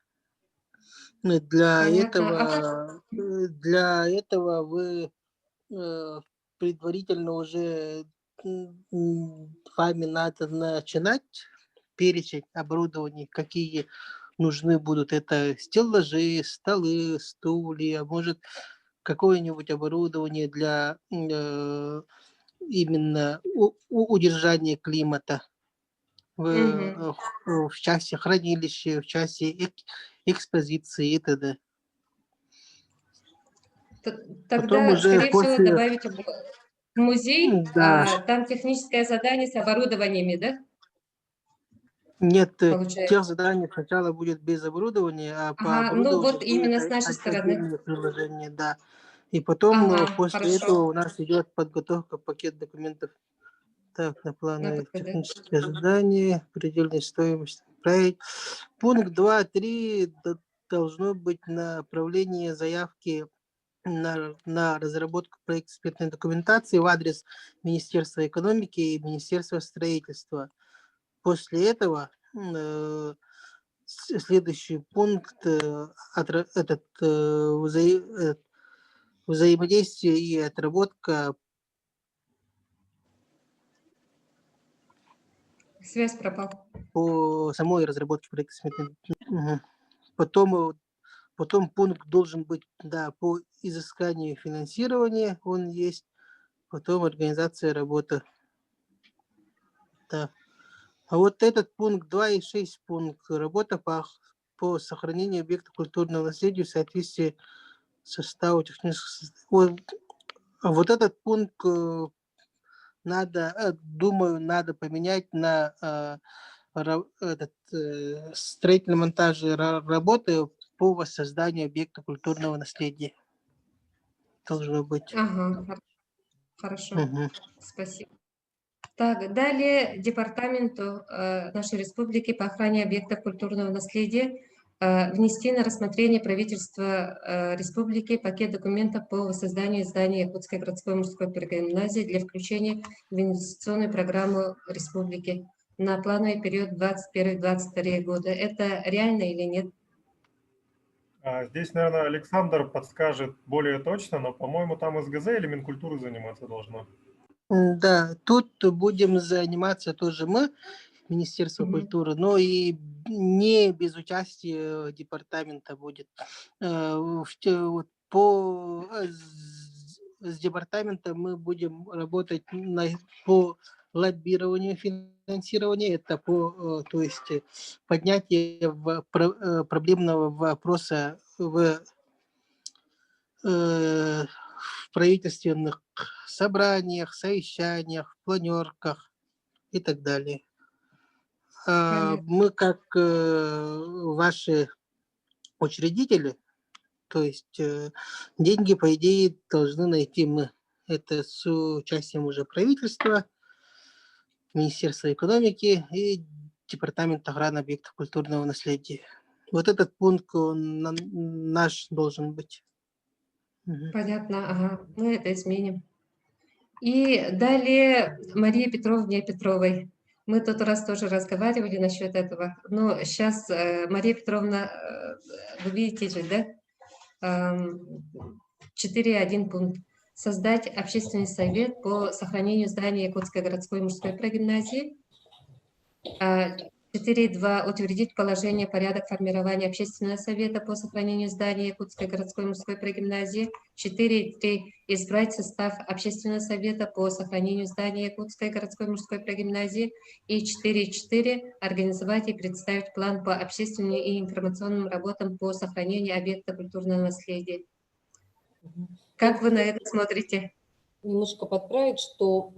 Для этого вы предварительно уже вами надо начинать перечень оборудований, какие нужны будут. Это стеллажи, столы, стулья, может какое-нибудь оборудование для именно удержания климата в части хранилища, в части экспозиции и т.д. Тогда, скорее всего, добавить музей, там техническое задание с оборудованиями, да? Нет, тех заданий сначала будет без оборудования, а по оборудованию ну вот именно с нашей стороны. Приложение, да. И потом после этого у нас идет подготовка пакет документов. Так, на планы технические задания, предельной стоимости. Пункт 2.3 должно быть направление заявки на разработку проектно-экспертной документации в адрес Министерства экономики и Министерства строительства. После этого следующий пункт этот взаимодействие и отработка. Связь пропала. По самой разработке проекта. Потом Потом пункт должен быть, да, по изысканию финансирования, он есть. Потом организация работы. Да. А вот этот пункт 2.6 пункт работа по сохранению объекта культурного наследия в соответствии с составом технических... Вот этот пункт надо, думаю, надо поменять на строительно-монтажные работы по воссозданию объекта культурного наследия. Должно быть. Ага, хорошо. Мгм. Спасибо. Так, далее департаменту нашей республики по охране объектов культурного наследия внести на рассмотрение правительства республики пакет документов по воссозданию здания Якутской городской мужской гимназии для включения в инвестиционную программу республики на плановый период 2021-2022 года. Это реально или нет? Здесь, наверное, Александр подскажет более точно, но, по-моему, там СГЗ или Минкультуры заниматься должно. Да, тут будем заниматься тоже мы, Министерство культуры, но и не без участия департамента будет. С департаментом мы будем работать по лоббированию финансирования, это по, то есть поднятие проблемного вопроса в правительственных собраниях, совещаниях, планерках и так далее. Мы как ваши учредители, то есть деньги, по идее, должны найти мы. Это с участием уже правительства, Министерства экономики и Департамента охраны объектов культурного наследия. Вот этот пункт наш должен быть. Понятно, ага, мы это изменим. И далее Марии Петровне Петровой. Мы в тот раз тоже разговаривали насчет этого, но сейчас, Мария Петровна, вы видите же, да, 4.1 пункт. Создать общественный совет по сохранению здания Якутской городской мужской прогимназии. 4.2. Утвердить положение порядок формирования общественного совета по сохранению здания Якутской городской мужской прогимназии. 4.3. Избрать состав общественного совета по сохранению здания Якутской городской мужской прогимназии. И 4.4. Организовать и представить план по общественным и информационным работам по сохранению объекта культурного наследия. Как вы на это смотрите? Немножко подправить, что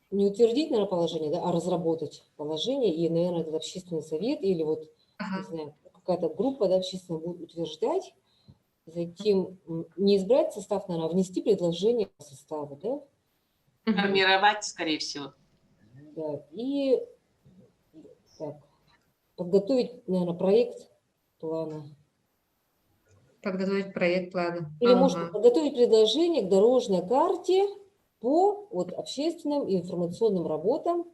не утвердить, наверное, положение, да, а разработать положение, и, наверное, этот общественный совет или вот, не знаю, какая-то группа, да, общественная будет утверждать, затем не избрать состав, наверное, а внести предложение по составу, да? Формировать, скорее всего. Да, и так, подготовить, наверное, проект плана. Подготовить проект плана. Или, может, подготовить предложение к дорожной карте по вот, общественным и информационным работам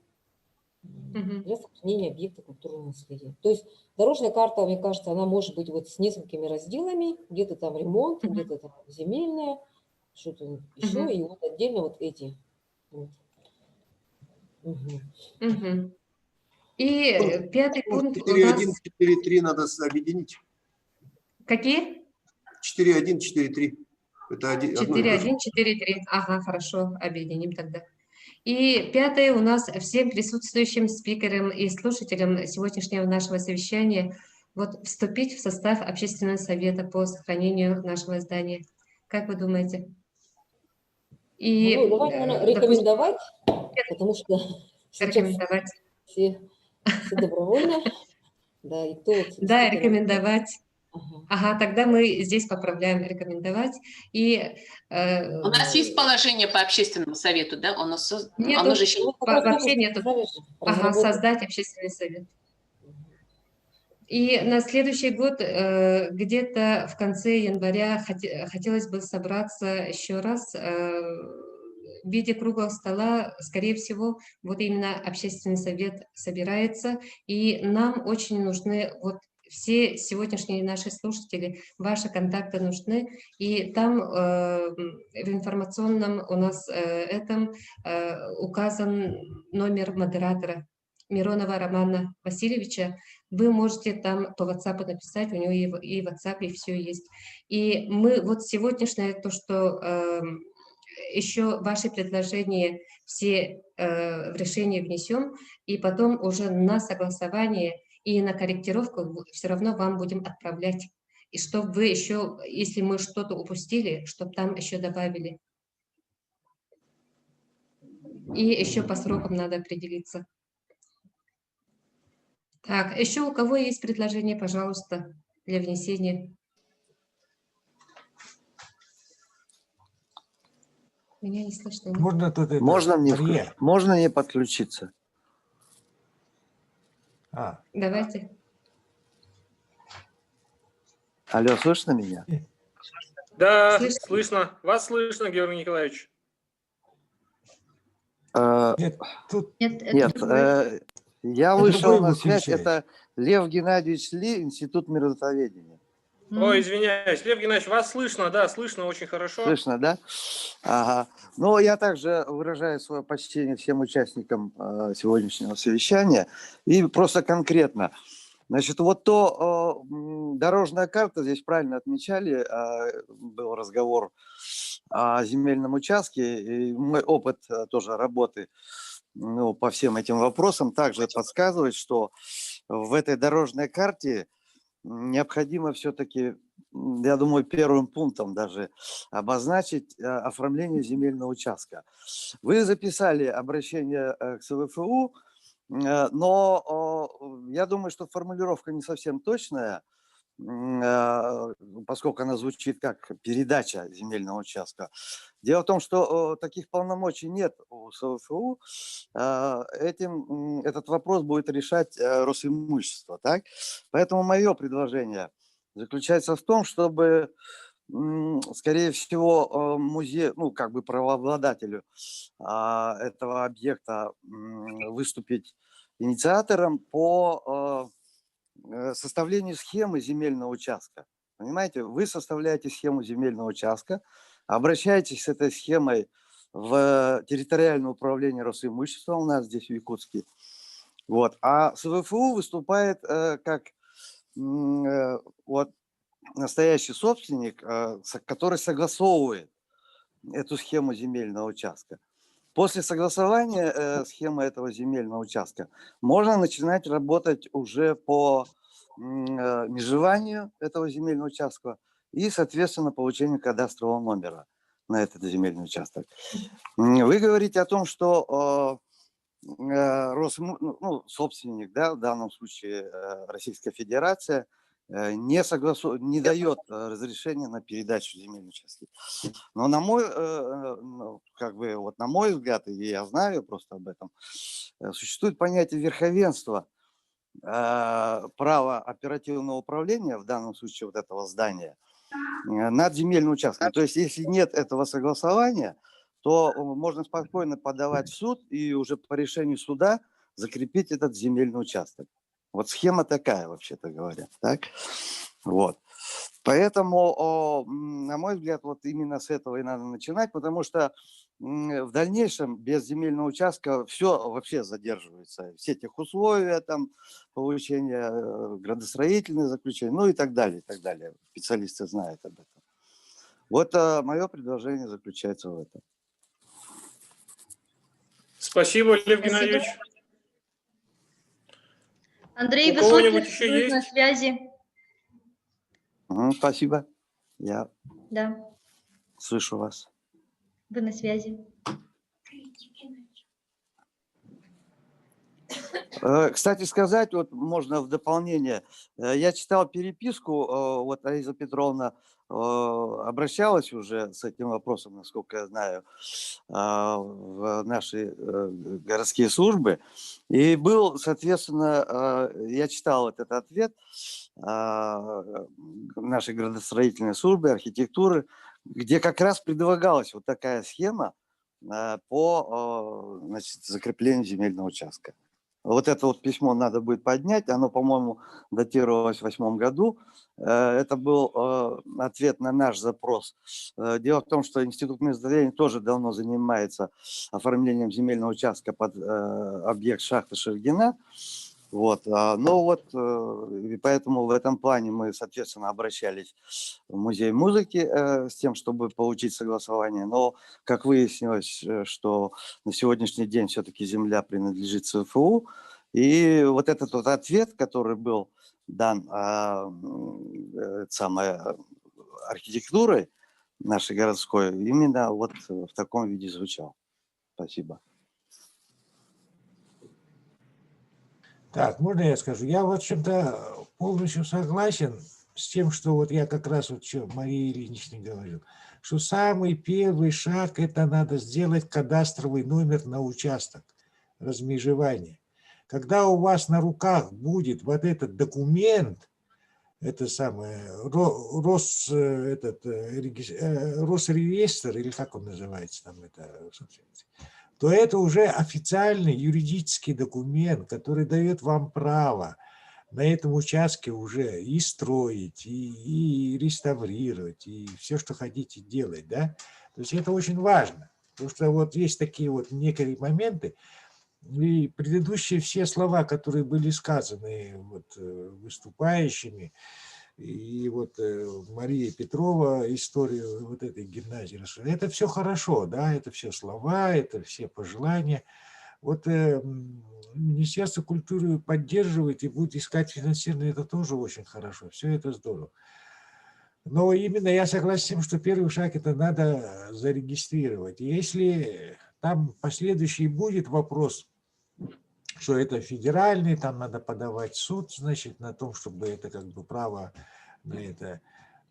для сохранения объекта культурного наследия. То есть дорожная карта, мне кажется, она может быть вот с несколькими разделами, где-то там ремонт, где-то там земельная, что-то еще, и вот отдельно вот эти. Вот. И 5-й пункт 4.1, 4.3 надо объединить. Какие? 4.1, 4.3. Это 4.1, 4.3. Ага, хорошо, объединим тогда. И 5-е у нас всем присутствующим спикерам и слушателям сегодняшнего нашего совещания вот вступить в состав общественного совета по сохранению нашего здания. Как вы думаете? И, ну, давай, наверное, рекомендовать, потому что рекомендовать. Все добровольно. Да, и то, да, рекомендовать. Ага, тогда мы здесь поправляем рекомендовать. И, у нас есть положение по общественному совету, да? Оно нету, же еще... вообще нету. Ага, создать общественный совет. И на следующий год, где-то в конце января, хотелось бы собраться еще раз в виде круглого стола. Скорее всего, вот именно общественный совет собирается, и нам очень нужны вот все сегодняшние наши слушатели, ваши контакты нужны, и там в информационном у нас этом указан номер модератора. Миронова Романа Васильевича, вы можете там по WhatsApp написать, у него и WhatsApp, и все есть. И мы вот сегодняшнее, то, что еще ваши предложения все в решение внесем, и потом уже на согласование и на корректировку все равно вам будем отправлять. И чтобы вы еще, если мы что-то упустили, чтобы там еще добавили. И еще по срокам надо определиться. Так, еще у кого есть предложение, пожалуйста, для внесения? Меня не слышно. Можно тут это, Можно Мария? можно не подключиться? Давайте. Алло, слышно меня? Да, Слышно. слышно. Вас слышно, Георгий Николаевич. Нет, тут Нет, я это вышел другой на связь. выключатель. Это Лев Геннадьевич Ли, Институт миротворения. Ой, извиняюсь. Лев Геннадьевич, вас слышно, да, слышно очень хорошо. Слышно, да? Ага. Ну, я также выражаю свое почтение всем участникам сегодняшнего совещания. И просто конкретно. Значит, вот то дорожная карта, здесь правильно отмечали, был разговор о земельном участке, и мой опыт тоже работы по всем этим вопросам также подсказывает, что в этой дорожной карте необходимо все-таки, я думаю, первым пунктом даже обозначить оформление земельного участка. Вы записали обращение к СВФУ, но я думаю, что формулировка не совсем точная, поскольку она звучит как передача земельного участка. Дело в том, что таких полномочий нет у СВФУ. Этот вопрос будет решать Росимущество. Так? Поэтому мое предложение заключается в том, чтобы, скорее всего, музей, ну, как бы правообладателю этого объекта выступить инициатором по составлению схемы земельного участка. Понимаете, вы составляете схему земельного участка, обращаетесь с этой схемой в территориальное управление Росимущества у нас здесь в Якутске. Вот. А СВФУ выступает как вот настоящий собственник, который согласовывает эту схему земельного участка. После согласования схемы этого земельного участка можно начинать работать уже по межеванию этого земельного участка и, соответственно, получению кадастрового номера на этот земельный участок. Вы говорите о том, что собственник, да, в данном случае Российская Федерация, не дает разрешения на передачу земельных участков. Но на мой, на мой взгляд, и я знаю просто об этом, существует понятие верховенства права оперативного управления, в данном случае вот этого здания, над земельным участком. То есть, если нет этого согласования, то можно спокойно подавать в суд и уже по решению суда закрепить этот земельный участок. Вот схема такая, вообще-то говоря. Так? Вот. Поэтому, на мой взгляд, вот именно с этого и надо начинать, потому что в дальнейшем без земельного участка все вообще задерживается. Все тех условия, там, получения градостроительных заключений, ну и так далее, и так далее. Специалисты знают об этом. Вот мое предложение заключается в этом. Спасибо, Лев Геннадьевич. Андрей, У вы кого-нибудь слышите, еще вы есть? на связи? Спасибо. Я Да, слышу вас. вы на связи. Кстати сказать, вот можно в дополнение, я читал переписку, вот Раиса Петровна обращалась уже с этим вопросом, насколько я знаю, в наши городские службы, и был, соответственно, я читал этот ответ нашей градостроительной службы, архитектуры, где как раз предлагалась вот такая схема по, значит, закреплению земельного участка. Вот это вот письмо надо будет поднять. Оно, по-моему, датировалось в 2008 году. Это был ответ на наш запрос. Дело в том, что Институт местоизучения тоже давно занимается оформлением земельного участка под объект шахты Шульгина. Вот. Ну вот, и поэтому в этом плане мы, соответственно, обращались в музей музыки с тем, чтобы получить согласование. Но, как выяснилось, что на сегодняшний день все-таки земля принадлежит ЦФУ. И вот этот вот ответ, который был дан самой архитектурой нашей городской, именно вот в таком виде звучал. Спасибо. Так, можно я скажу? Я, в общем-то, полностью согласен с тем, что вот я как раз вот что Мария Ильинична говорил, что самый первый шаг – это надо сделать кадастровый номер на участок размежевания. Когда у вас на руках будет вот этот документ, это самое, Росреестр, или как он называется там, это, то это уже официальный юридический документ, который дает вам право на этом участке уже и строить, и реставрировать, и все, что хотите делать, да. То есть это очень важно, потому что вот есть такие вот некоторые моменты, и предыдущие все слова, которые были сказаны вот выступающими, и вот Мария Петрова, историю вот этой гимназии, это все хорошо, да, это все слова, это все пожелания. Вот Министерство культуры поддерживает и будет искать финансирование, это тоже очень хорошо, все это здорово. Но именно я согласен с тем, что первый шаг это надо зарегистрировать. И если там последующий будет вопрос, что это федеральный, там надо подавать в суд, значит, на том, чтобы это как бы право на это.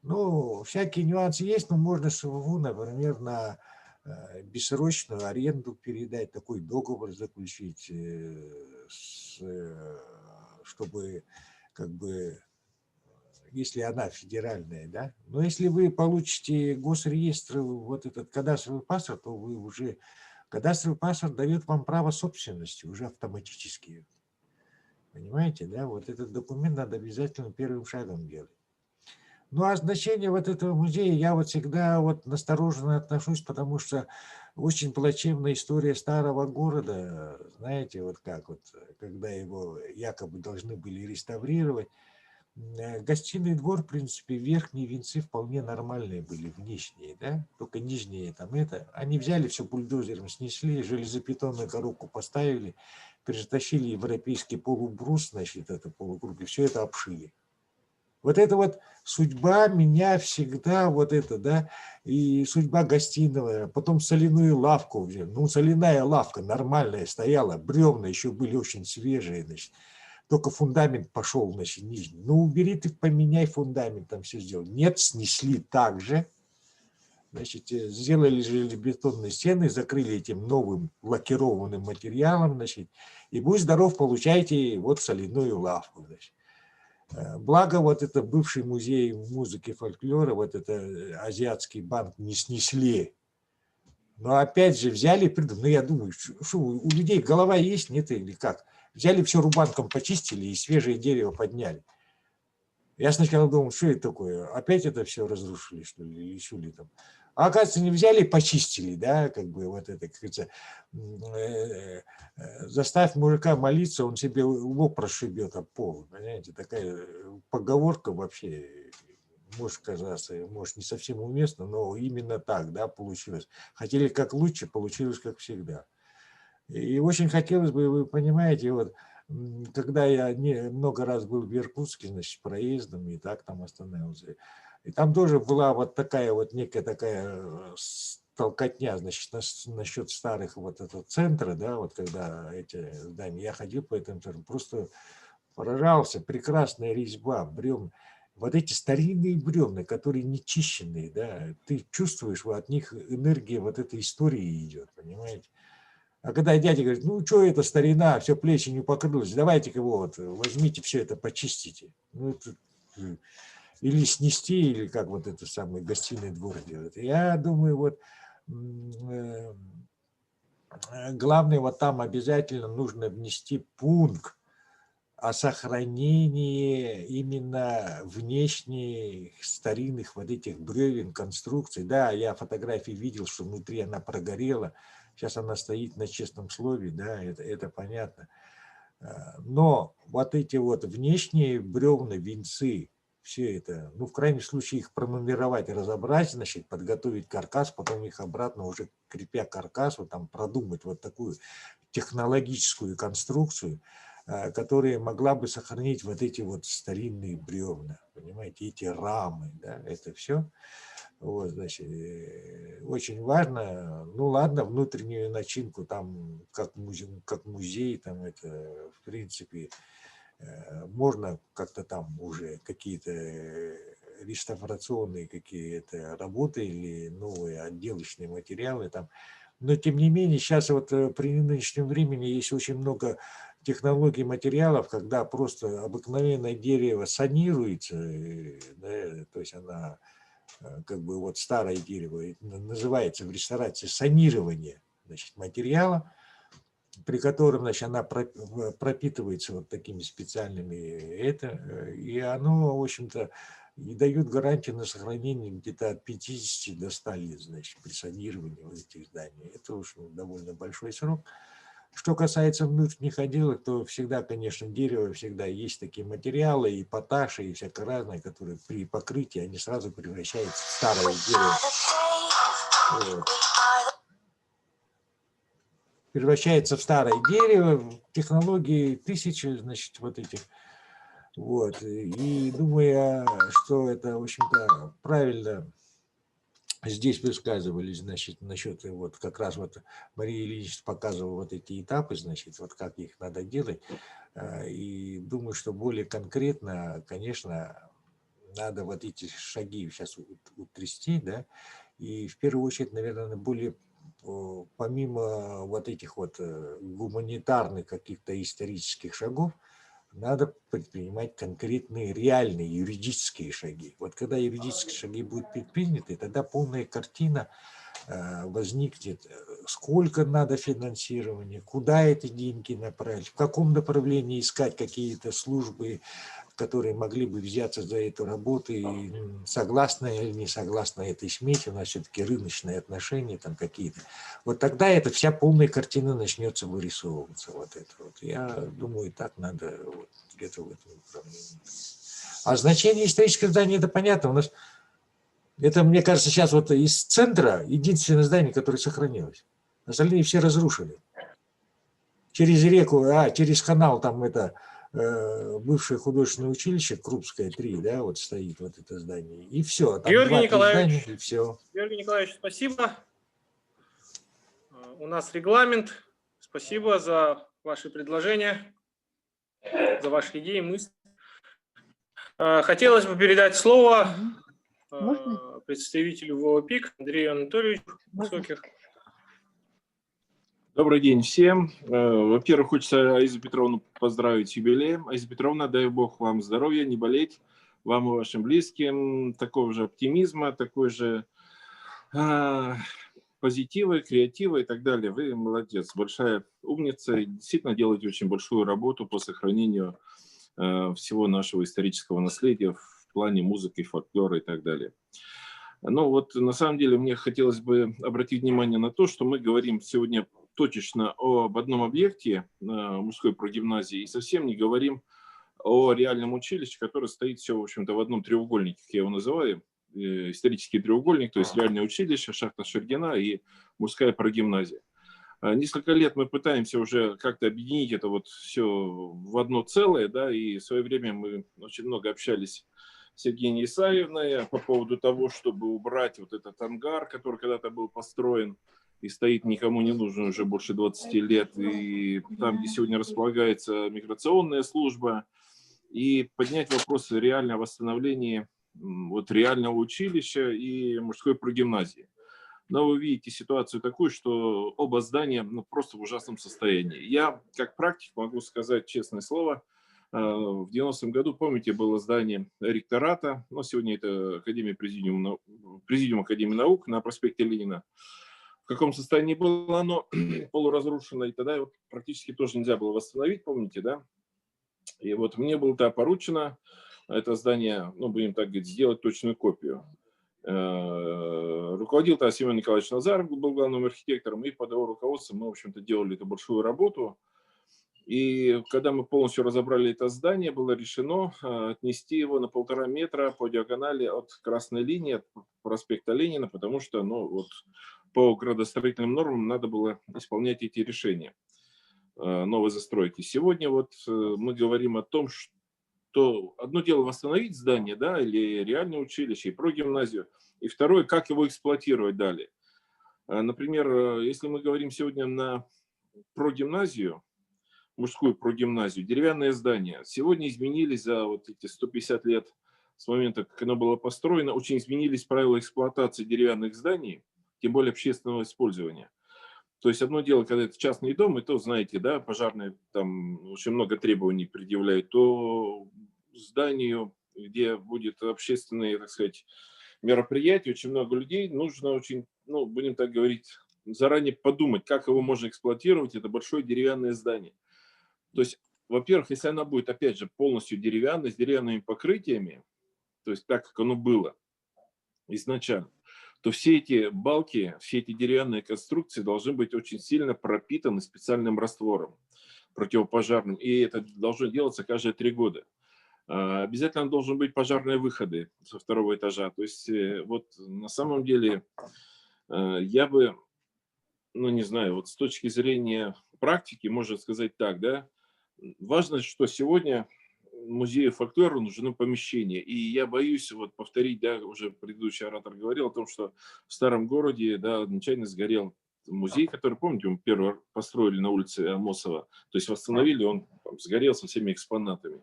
Ну, всякие нюансы есть, но можно СВУ, например, на бессрочную аренду передать, такой договор заключить, чтобы как бы, если она федеральная, да. Но если вы получите госреестр, вот этот кадастровый паспорт, то вы уже... Кадастровый паспорт дает вам право собственности уже автоматически. Понимаете, да? Вот этот документ надо обязательно первым шагом делать. Ну, а значение вот этого музея я вот всегда вот настороженно отношусь, потому что очень плачевная история старого города, знаете, вот как вот, когда его якобы должны были реставрировать. Гостиный двор, в принципе, верхние венцы вполне нормальные были, внешние, да, только нижние там это. Они взяли все бульдозером, снесли, железобетонную коробку поставили, перетащили европейский полубрус, значит, это полукруг, все это обшили. Вот это вот судьба меня всегда, вот это, да, и судьба гостиного, потом соляную лавку взяли. Ну, соляная лавка нормальная стояла, бревна еще были очень свежие, значит. Только фундамент пошел, значит, нижний. Ну, убери ты, поменяй фундамент, там все сделали. Нет, снесли так же. Значит, сделали железобетонные стены, закрыли этим новым лакированным материалом, значит, и будь здоров, получайте вот соляную лавку, значит. Благо, вот это бывший музей музыки и фольклора, вот это Азиатский банк не снесли. Но опять же взяли, ну, я думаю, что у людей голова есть, нет или как? Взяли все рубанком, почистили и свежее дерево подняли. Я сначала думал, что это такое? Опять это все разрушили, что ли, или что ли там? А оказывается, не взяли, почистили, да, как бы вот это, как говорится, заставь мужика молиться, он себе лоб прошибет об пол. Понимаете, такая поговорка вообще, может казаться, может не совсем уместно, но именно так, да, получилось. Хотели как лучше, получилось как всегда. И очень хотелось бы, вы понимаете, вот, когда я много раз был в Иркутске, значит, проездом, и так там остановился, и там тоже была вот такая вот некая такая толкотня, значит, насчет старых вот этого центра, да, вот когда эти здания, я ходил по этому центру, просто поражался, прекрасная резьба, бревна. Вот эти старинные бревна, которые не чищенные, да, ты чувствуешь, вот от них энергия вот этой истории идет, понимаете? А когда дядя говорит, ну что это старина, все плечи не покрылось, давайте-ка вот, возьмите все это, почистите. Ну, это, или снести, или как вот это самый гостиный двор делает. Я думаю, вот главное, вот там обязательно нужно внести пункт о сохранении именно внешних старинных вот этих бревен, конструкций. Да, я фотографии видел, что внутри она прогорела. Сейчас она стоит на честном слове, да, это понятно. Но вот эти вот внешние бревна, венцы, все это, ну, в крайнем случае их пронумеровать, разобрать, значит, подготовить каркас, потом их обратно уже крепя к каркасу, там продумать вот такую технологическую конструкцию, которая могла бы сохранить вот эти вот старинные бревна, понимаете, эти рамы, да, это все. Вот, значит, очень важно, ну ладно, внутреннюю начинку там, как музей, там это, в принципе, можно как-то там уже какие-то реставрационные какие-то работы или новые отделочные материалы там. Но тем не менее, сейчас вот при нынешнем времени есть очень много технологий материалов, когда просто обыкновенное дерево санируется, да, то есть она как бы вот старое дерево, называется в реставрации санирование, значит, материала, при котором, значит, она пропитывается вот такими специальными и оно, в общем-то, и дают гарантию на сохранение где-то от 50 до 100 лет, значит, при санировании вот этих зданий. Это уж довольно большой срок. Что касается внутренних отделок, то всегда, конечно, дерево, всегда есть такие материалы, и поташи, и всякое разное, которые при покрытии, они сразу превращаются в старое дерево. Вот. Превращается в старое дерево, технологии тысячи, значит, вот этих. Вот. И думаю, что это, в общем-то, правильно здесь высказывались, значит, насчет, вот как раз вот Мария Ильинична показывала вот эти этапы, значит, вот как их надо делать. И думаю, что более конкретно, конечно, надо вот эти шаги сейчас утрясти, да, и в первую очередь, наверное, более помимо вот этих вот гуманитарных каких-то исторических шагов, надо предпринимать конкретные, реальные юридические шаги. Вот когда юридические шаги будут предприняты, тогда полная картина возникнет, сколько надо финансирования, куда эти деньги направить, в каком направлении искать какие-то службы, которые могли бы взяться за эту работу, и согласна или не согласна этой смете, у нас все-таки рыночные отношения там какие-то. Вот тогда эта вся полная картина начнется вырисовываться. Вот это вот. Я думаю, так надо вот где-то в этом направлении. А значение исторического здания, это понятно. У нас это, мне кажется, сейчас вот из центра единственное здание, которое сохранилось. Остальные все разрушили. Через реку, через канал там это бывшее художественное училище Крупское 3, да, вот стоит вот это здание. И все. Там Георгий Николаевич, здания, и все. Георгий Николаевич, спасибо. У нас регламент. Спасибо за ваши предложения, за ваши идеи, мысли. Хотелось бы передать слово представителю ВОПИК Андрею Анатольевичу Высоких. Добрый день всем. Во-первых, хочется Аизу Петровну поздравить с юбилеем. Аиза Петровна, дай Бог вам здоровья, не болеть, вам и вашим близким, такого же оптимизма, такой же позитива, креатива и так далее. Вы молодец, большая умница, и действительно делаете очень большую работу по сохранению всего нашего исторического наследия в плане музыки, фольклора и так далее. Ну вот на самом деле мне хотелось бы обратить внимание на то, что мы говорим сегодня точечно об одном объекте мужской прогимназии и совсем не говорим о реальном училище, которое стоит все, в общем-то, в одном треугольнике, как я его называю, исторический треугольник, то есть реальное училище, шахта Шергина и мужская прогимназия. Несколько лет мы пытаемся уже как-то объединить это вот все в одно целое, да, и в свое время мы очень много общались с Евгенией Исаевной по поводу того, чтобы убрать вот этот ангар, который когда-то был построен и стоит никому не нужен уже больше 20 лет, и там, где сегодня располагается миграционная служба, и поднять вопросы реального восстановления вот реального училища и мужской прогимназии. Но вы видите ситуацию такую, что оба здания просто в ужасном состоянии. Я, как практик, могу сказать честное слово, в 90-м году, помните, было здание ректората, но сегодня это Академия Президиум Академии наук на проспекте Ленина. каком состоянии было оно, полуразрушено, и тогда его практически тоже нельзя было восстановить, помните, да? И вот мне было тогда поручено это здание, ну, будем так говорить, сделать точную копию. Руководил тогда Семен Николаевич Назаров, был главным архитектором, и под его руководством мы, в общем-то, делали эту большую работу. И когда мы полностью разобрали это здание, было решено отнести его на 1,5 метра по диагонали от красной линии, от проспекта Ленина, потому что, ну, вот по градостроительным нормам надо было исполнять эти решения новой застройки. Сегодня вот мы говорим о том, что одно дело восстановить здание, да, или реальное училище, и прогимназию, и второе, как его эксплуатировать далее. Например, если мы говорим сегодня на прогимназию, мужскую прогимназию, деревянное здание, сегодня изменились за вот эти 150 лет с момента, как оно было построено, очень изменились правила эксплуатации деревянных зданий, тем более общественного использования. То есть одно дело, когда это частный дом, и то, знаете, да, пожарные там очень много требований предъявляют, то зданию, где будет общественные, так сказать, мероприятия, очень много людей, нужно очень, ну, будем так говорить, заранее подумать, как его можно эксплуатировать, это большое деревянное здание. То есть, во-первых, если она будет, опять же, полностью деревянной, с деревянными покрытиями, то есть так, как оно было изначально, то все эти балки, все эти деревянные конструкции должны быть очень сильно пропитаны специальным раствором противопожарным. И это должно делаться каждые 3 года. Обязательно должны быть пожарные выходы со 2-го этажа. То есть вот на самом деле я бы, ну не знаю, вот с точки зрения практики, можно сказать так, да, важно, что сегодня музею фольклора нужно помещение. И я боюсь вот повторить, да, уже предыдущий оратор говорил о том, что в старом городе, да, нечаянно сгорел музей, который, помните, мы первый построили на улице Амосова, то есть восстановили, он там сгорел со всеми экспонатами.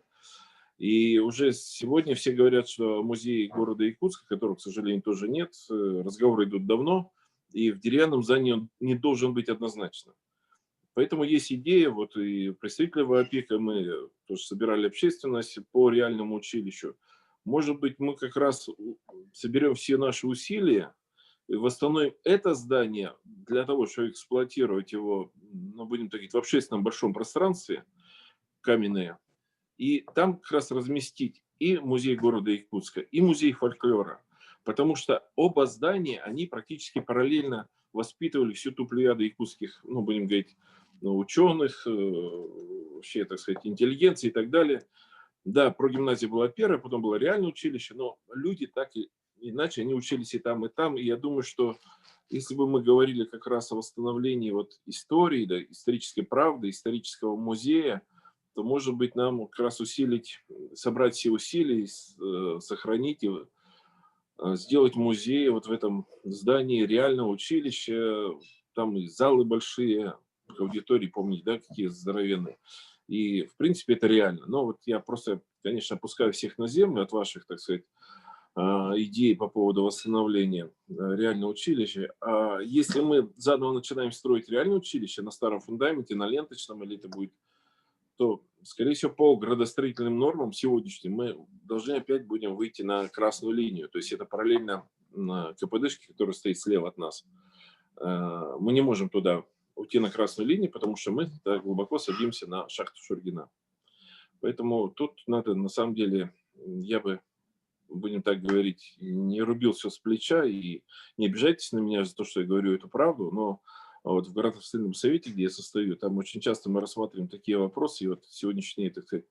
И уже сегодня все говорят, что музей города Якутска, которого, к сожалению, тоже нет, разговоры идут давно, и в деревянном здании он не должен быть однозначно. Поэтому есть идея, вот и представители ВАПИКа, мы тоже собирали общественность по реальному училищу. Может быть, мы как раз соберем все наши усилия и восстановим это здание для того, чтобы эксплуатировать его, ну, будем так говорить, в общественном большом пространстве, каменное, и там как раз разместить и музей города Якутска, и музей фольклора. Потому что оба здания, они практически параллельно воспитывали всю ту плеяду якутских, ну, будем говорить, ученых, вообще, так сказать, интеллигенции и так далее. Да, прогимназия была первая, потом было реальное училище, но люди так и иначе, они учились и там, и там. И я думаю, что если бы мы говорили как раз о восстановлении вот истории, да, исторической правды, исторического музея, то, может быть, нам как раз усилить, собрать все усилия, сохранить и сделать музей вот в этом здании реального училища. Там и залы большие, аудитории, помните, да, какие здоровенные. И, в принципе, это реально. Но вот я просто, конечно, опускаю всех на землю от ваших, так сказать, идей по поводу восстановления реального училища. А если мы заново начинаем строить реальное училище на старом фундаменте, на ленточном, или это будет, то, скорее всего, по градостроительным нормам сегодняшним мы должны опять будем выйти на красную линию. То есть это параллельно КПДшке, которая стоит слева от нас. Мы не можем туда уйти на красную линию, потому что мы глубоко садимся на шахту Шургина. Поэтому тут надо, на самом деле, я бы, будем так говорить, не рубил все с плеча, и не обижайтесь на меня за то, что я говорю эту правду, но вот в градостроительном совете, где я состою, там очень часто мы рассматриваем такие вопросы, и вот сегодняшние, так сказать,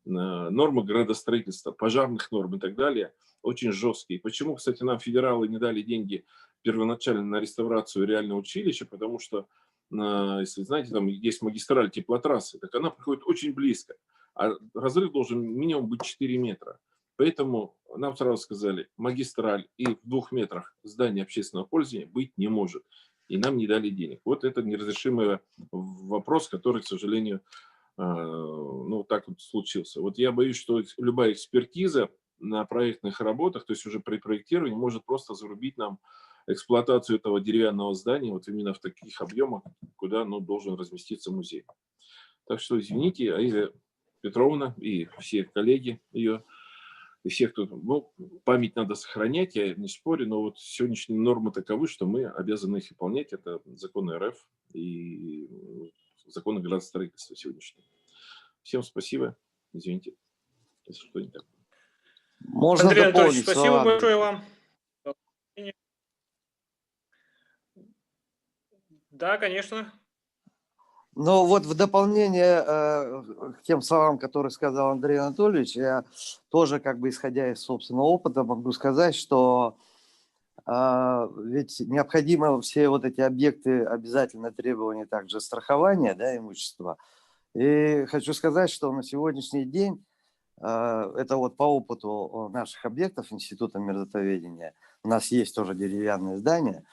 нормы градостроительства, пожарных норм и так далее, очень жесткие. Почему, кстати, нам федералы не дали деньги первоначально на реставрацию реального училища? Потому что, если знаете, там есть магистраль теплотрассы, так она проходит очень близко, а разрыв должен минимум быть 4 метра. Поэтому нам сразу сказали, магистраль и в 2 метрах здания общественного пользования быть не может. И нам не дали денег. Вот это неразрешимый вопрос, который, к сожалению, ну, так вот случился. Вот я боюсь, что любая экспертиза на проектных работах, то есть уже при проектировании, может просто зарубить нам эксплуатацию этого деревянного здания вот именно в таких объемах, куда, ну, должен разместиться музей. Так что, извините, Аида Петровна и все коллеги ее, и всех, кто... Ну, память надо сохранять, я не спорю, но вот сегодняшние нормы таковы, что мы обязаны их выполнять. Это законы РФ и законы градостроительства сегодняшние. Всем спасибо. Извините, если что не так. Можно Андрей Анатольевич, дополнить спасибо словами. большое вам. Да, конечно. Ну вот в дополнение к тем словам, которые сказал Андрей Анатольевич, я тоже, как бы исходя из собственного опыта, могу сказать, что ведь необходимо все вот эти объекты, обязательно требования также страхования, да, имущества. И хочу сказать, что на сегодняшний день, это вот по опыту наших объектов Института миротоведения, у нас есть тоже деревянные здания,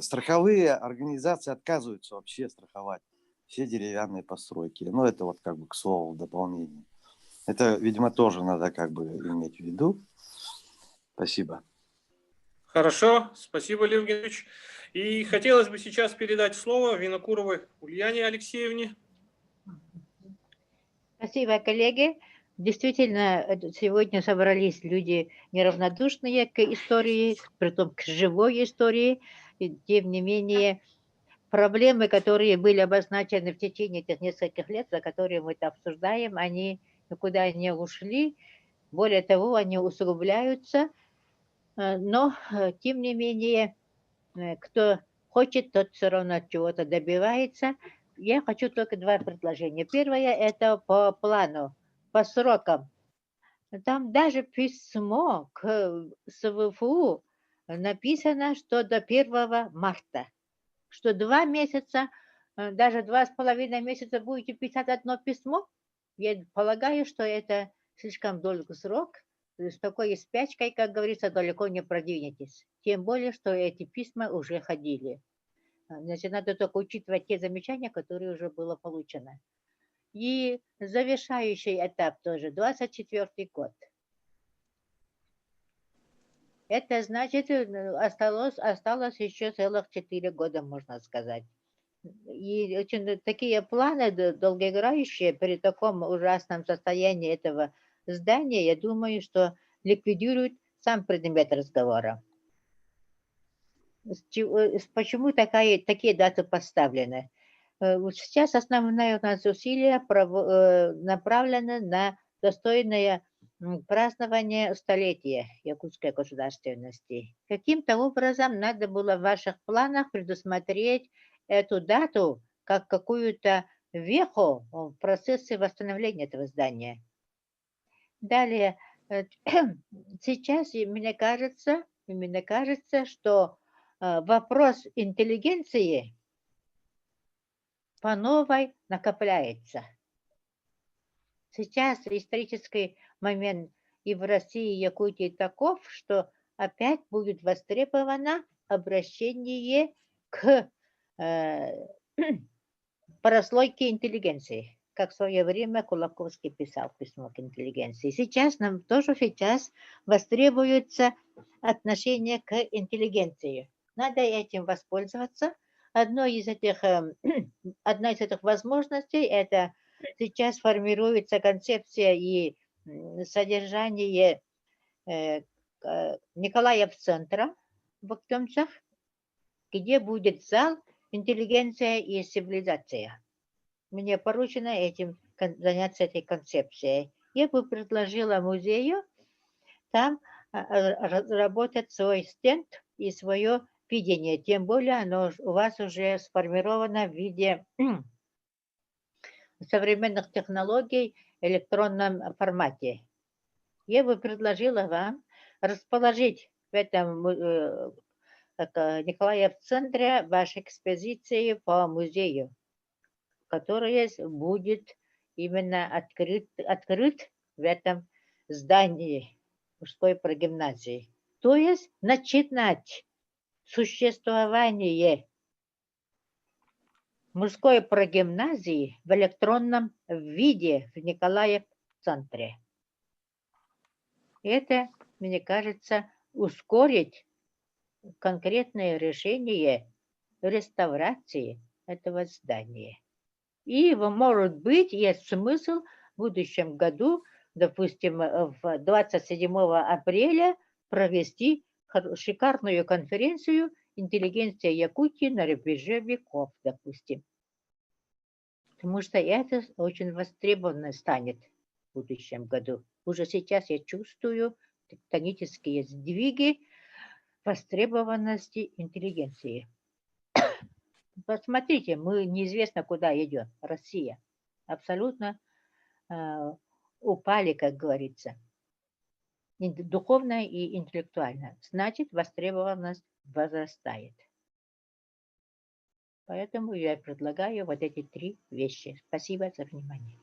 страховые организации отказываются вообще страховать все деревянные постройки. Ну, это вот как бы к слову в дополнение. Это, видимо, тоже надо как бы иметь в виду. Спасибо. Хорошо, спасибо, Лев Геннадьевич. И хотелось бы сейчас передать слово Винокуровой Ульяне Алексеевне. Спасибо, коллеги. Действительно, сегодня собрались люди неравнодушные к истории, притом к живой истории. И, тем не менее, проблемы, которые были обозначены в течение этих нескольких лет, за которые мы это обсуждаем, они никуда не ушли. Более того, они усугубляются. Но, тем не менее, кто хочет, тот все равно чего-то добивается. Я хочу только два предложения. Первое – это по плану, по срокам. Там даже письмо к СВФУ написано, что до 1 марта, что 2 месяца, даже 2,5 месяца будете писать одно письмо. Я полагаю, что это слишком долгий срок. С такой спячкой, как говорится, далеко не продвинетесь. Тем более, что эти письма уже ходили. Значит, надо только учитывать те замечания, которые уже было получено. И завершающий этап тоже, 24 год. Это значит, осталось еще целых 4 года, можно сказать. И очень такие планы долгоиграющие при таком ужасном состоянии этого здания, я думаю, что ликвидируют сам предмет разговора. Почему такие даты поставлены? Сейчас основное у нас усилие направлено на достойное празднование столетия якутской государственности. Каким-то образом надо было в ваших планах предусмотреть эту дату как какую-то веху в процессе восстановления этого здания. Далее, сейчас мне кажется, что вопрос интеллигенции по новой накопляется. Сейчас исторический момент и в России, и Якутии таков, что опять будет востребовано обращение к прослойке интеллигенции, как в свое время Кулаковский писал письмо к интеллигенции. Сейчас нам тоже востребуется отношение к интеллигенции. Надо этим воспользоваться. Одна из этих возможностей – это сейчас формируется концепция и содержание Николаев-центра в Актемцах, где будет зал «Интеллигенция и цивилизация». Мне поручено этим заняться этой концепцией. Я бы предложила музею там разработать свой стенд и свое видение. Тем более оно у вас уже сформировано в виде современных технологий в электронном формате. Я бы предложила вам расположить в этом Николаев-центре вашу экспозицию по музею, которая будет именно открыт в этом здании мужской прогимназии. То есть начинать существование мужской прогимназии в электронном виде в Николаев-центре. Это, мне кажется, ускорит конкретное решение реставрации этого здания. И, может быть, есть смысл в будущем году допустим, в 27 апреля провести шикарную конференцию «Интеллигенция Якутии на рубеже веков», допустим. Потому что это очень востребовано станет в будущем году. Уже сейчас я чувствую тектонические сдвиги востребованности интеллигенции. Посмотрите, мы неизвестно куда идем. Россия. Абсолютно упали, как говорится. Духовно и интеллектуально. Значит, востребованность возрастает. Поэтому я предлагаю вот эти 3 вещи. Спасибо за внимание.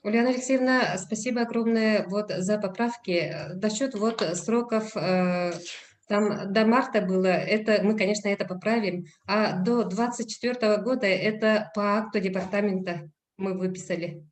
Ульяна Алексеевна, спасибо огромное вот за поправки. Насчет вот сроков, там до марта было, это мы, конечно, это поправим, а до 24 года это по акту департамента мы выписали.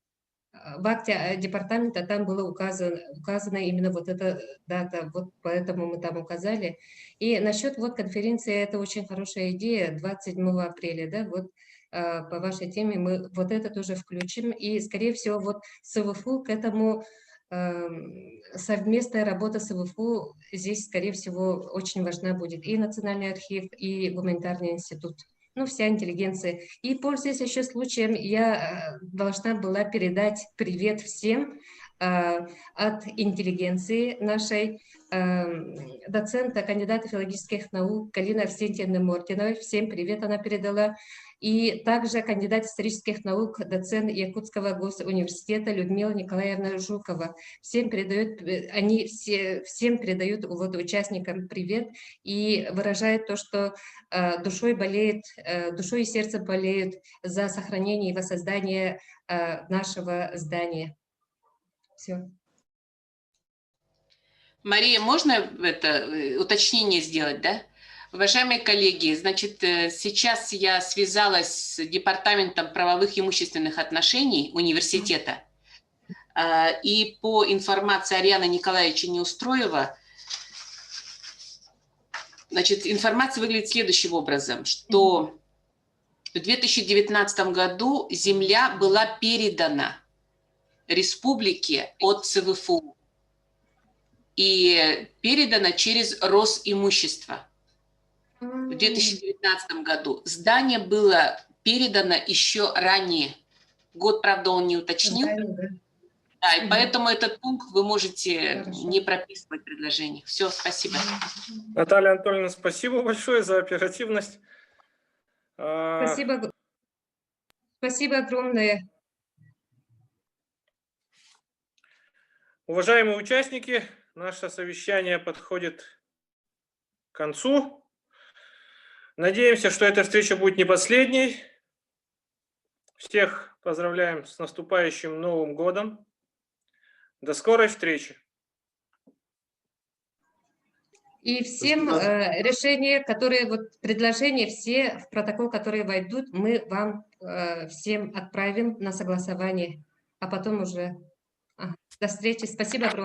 В акте департамента там было указано именно вот эта дата, вот поэтому мы там указали. И насчет вот конференции, это очень хорошая идея, 27 апреля, да, вот по вашей теме мы вот это тоже включим. И, скорее всего, вот СВФУ к этому, совместная работа с СВФУ здесь, скорее всего, очень важна будет. И Национальный архив, и Гуманитарный институт. Ну, вся интеллигенция. И, пользуясь еще случаем, я должна была передать привет всем от интеллигенции нашей, доцента, кандидата филологических наук Галина Арсентьевны Мортиновой. Всем привет она передала. И также кандидат исторических наук, доцент Якутского госуниверситета Людмила Николаевна Жукова. Всем передают, они всем передают вот участникам привет и выражают то, что душой болеет, душой и сердцем болеют за сохранение и воссоздание нашего здания. Все. Мария, можно это уточнение сделать, да? Уважаемые коллеги, значит, сейчас я связалась с Департаментом правовых и имущественных отношений университета, и по информации Арианы Николаевича Неустроева, значит, информация выглядит следующим образом, что в 2019 году земля была передана республике от ЦВФУ и передана через Росимущество. В 2019 году. Здание было передано еще ранее. Год, правда, он не уточнил. Да, и поэтому этот пункт вы можете не прописывать в предложениях. Все, спасибо. Наталья Анатольевна, спасибо большое за оперативность. Спасибо. Спасибо огромное. Уважаемые участники, наше совещание подходит к концу. Надеемся, что эта встреча будет не последней. Всех поздравляем с наступающим Новым годом. До скорой встречи. И всем решения, которые, вот предложения все в протокол, которые войдут, мы вам всем отправим на согласование, а потом уже. До встречи. Спасибо огромное.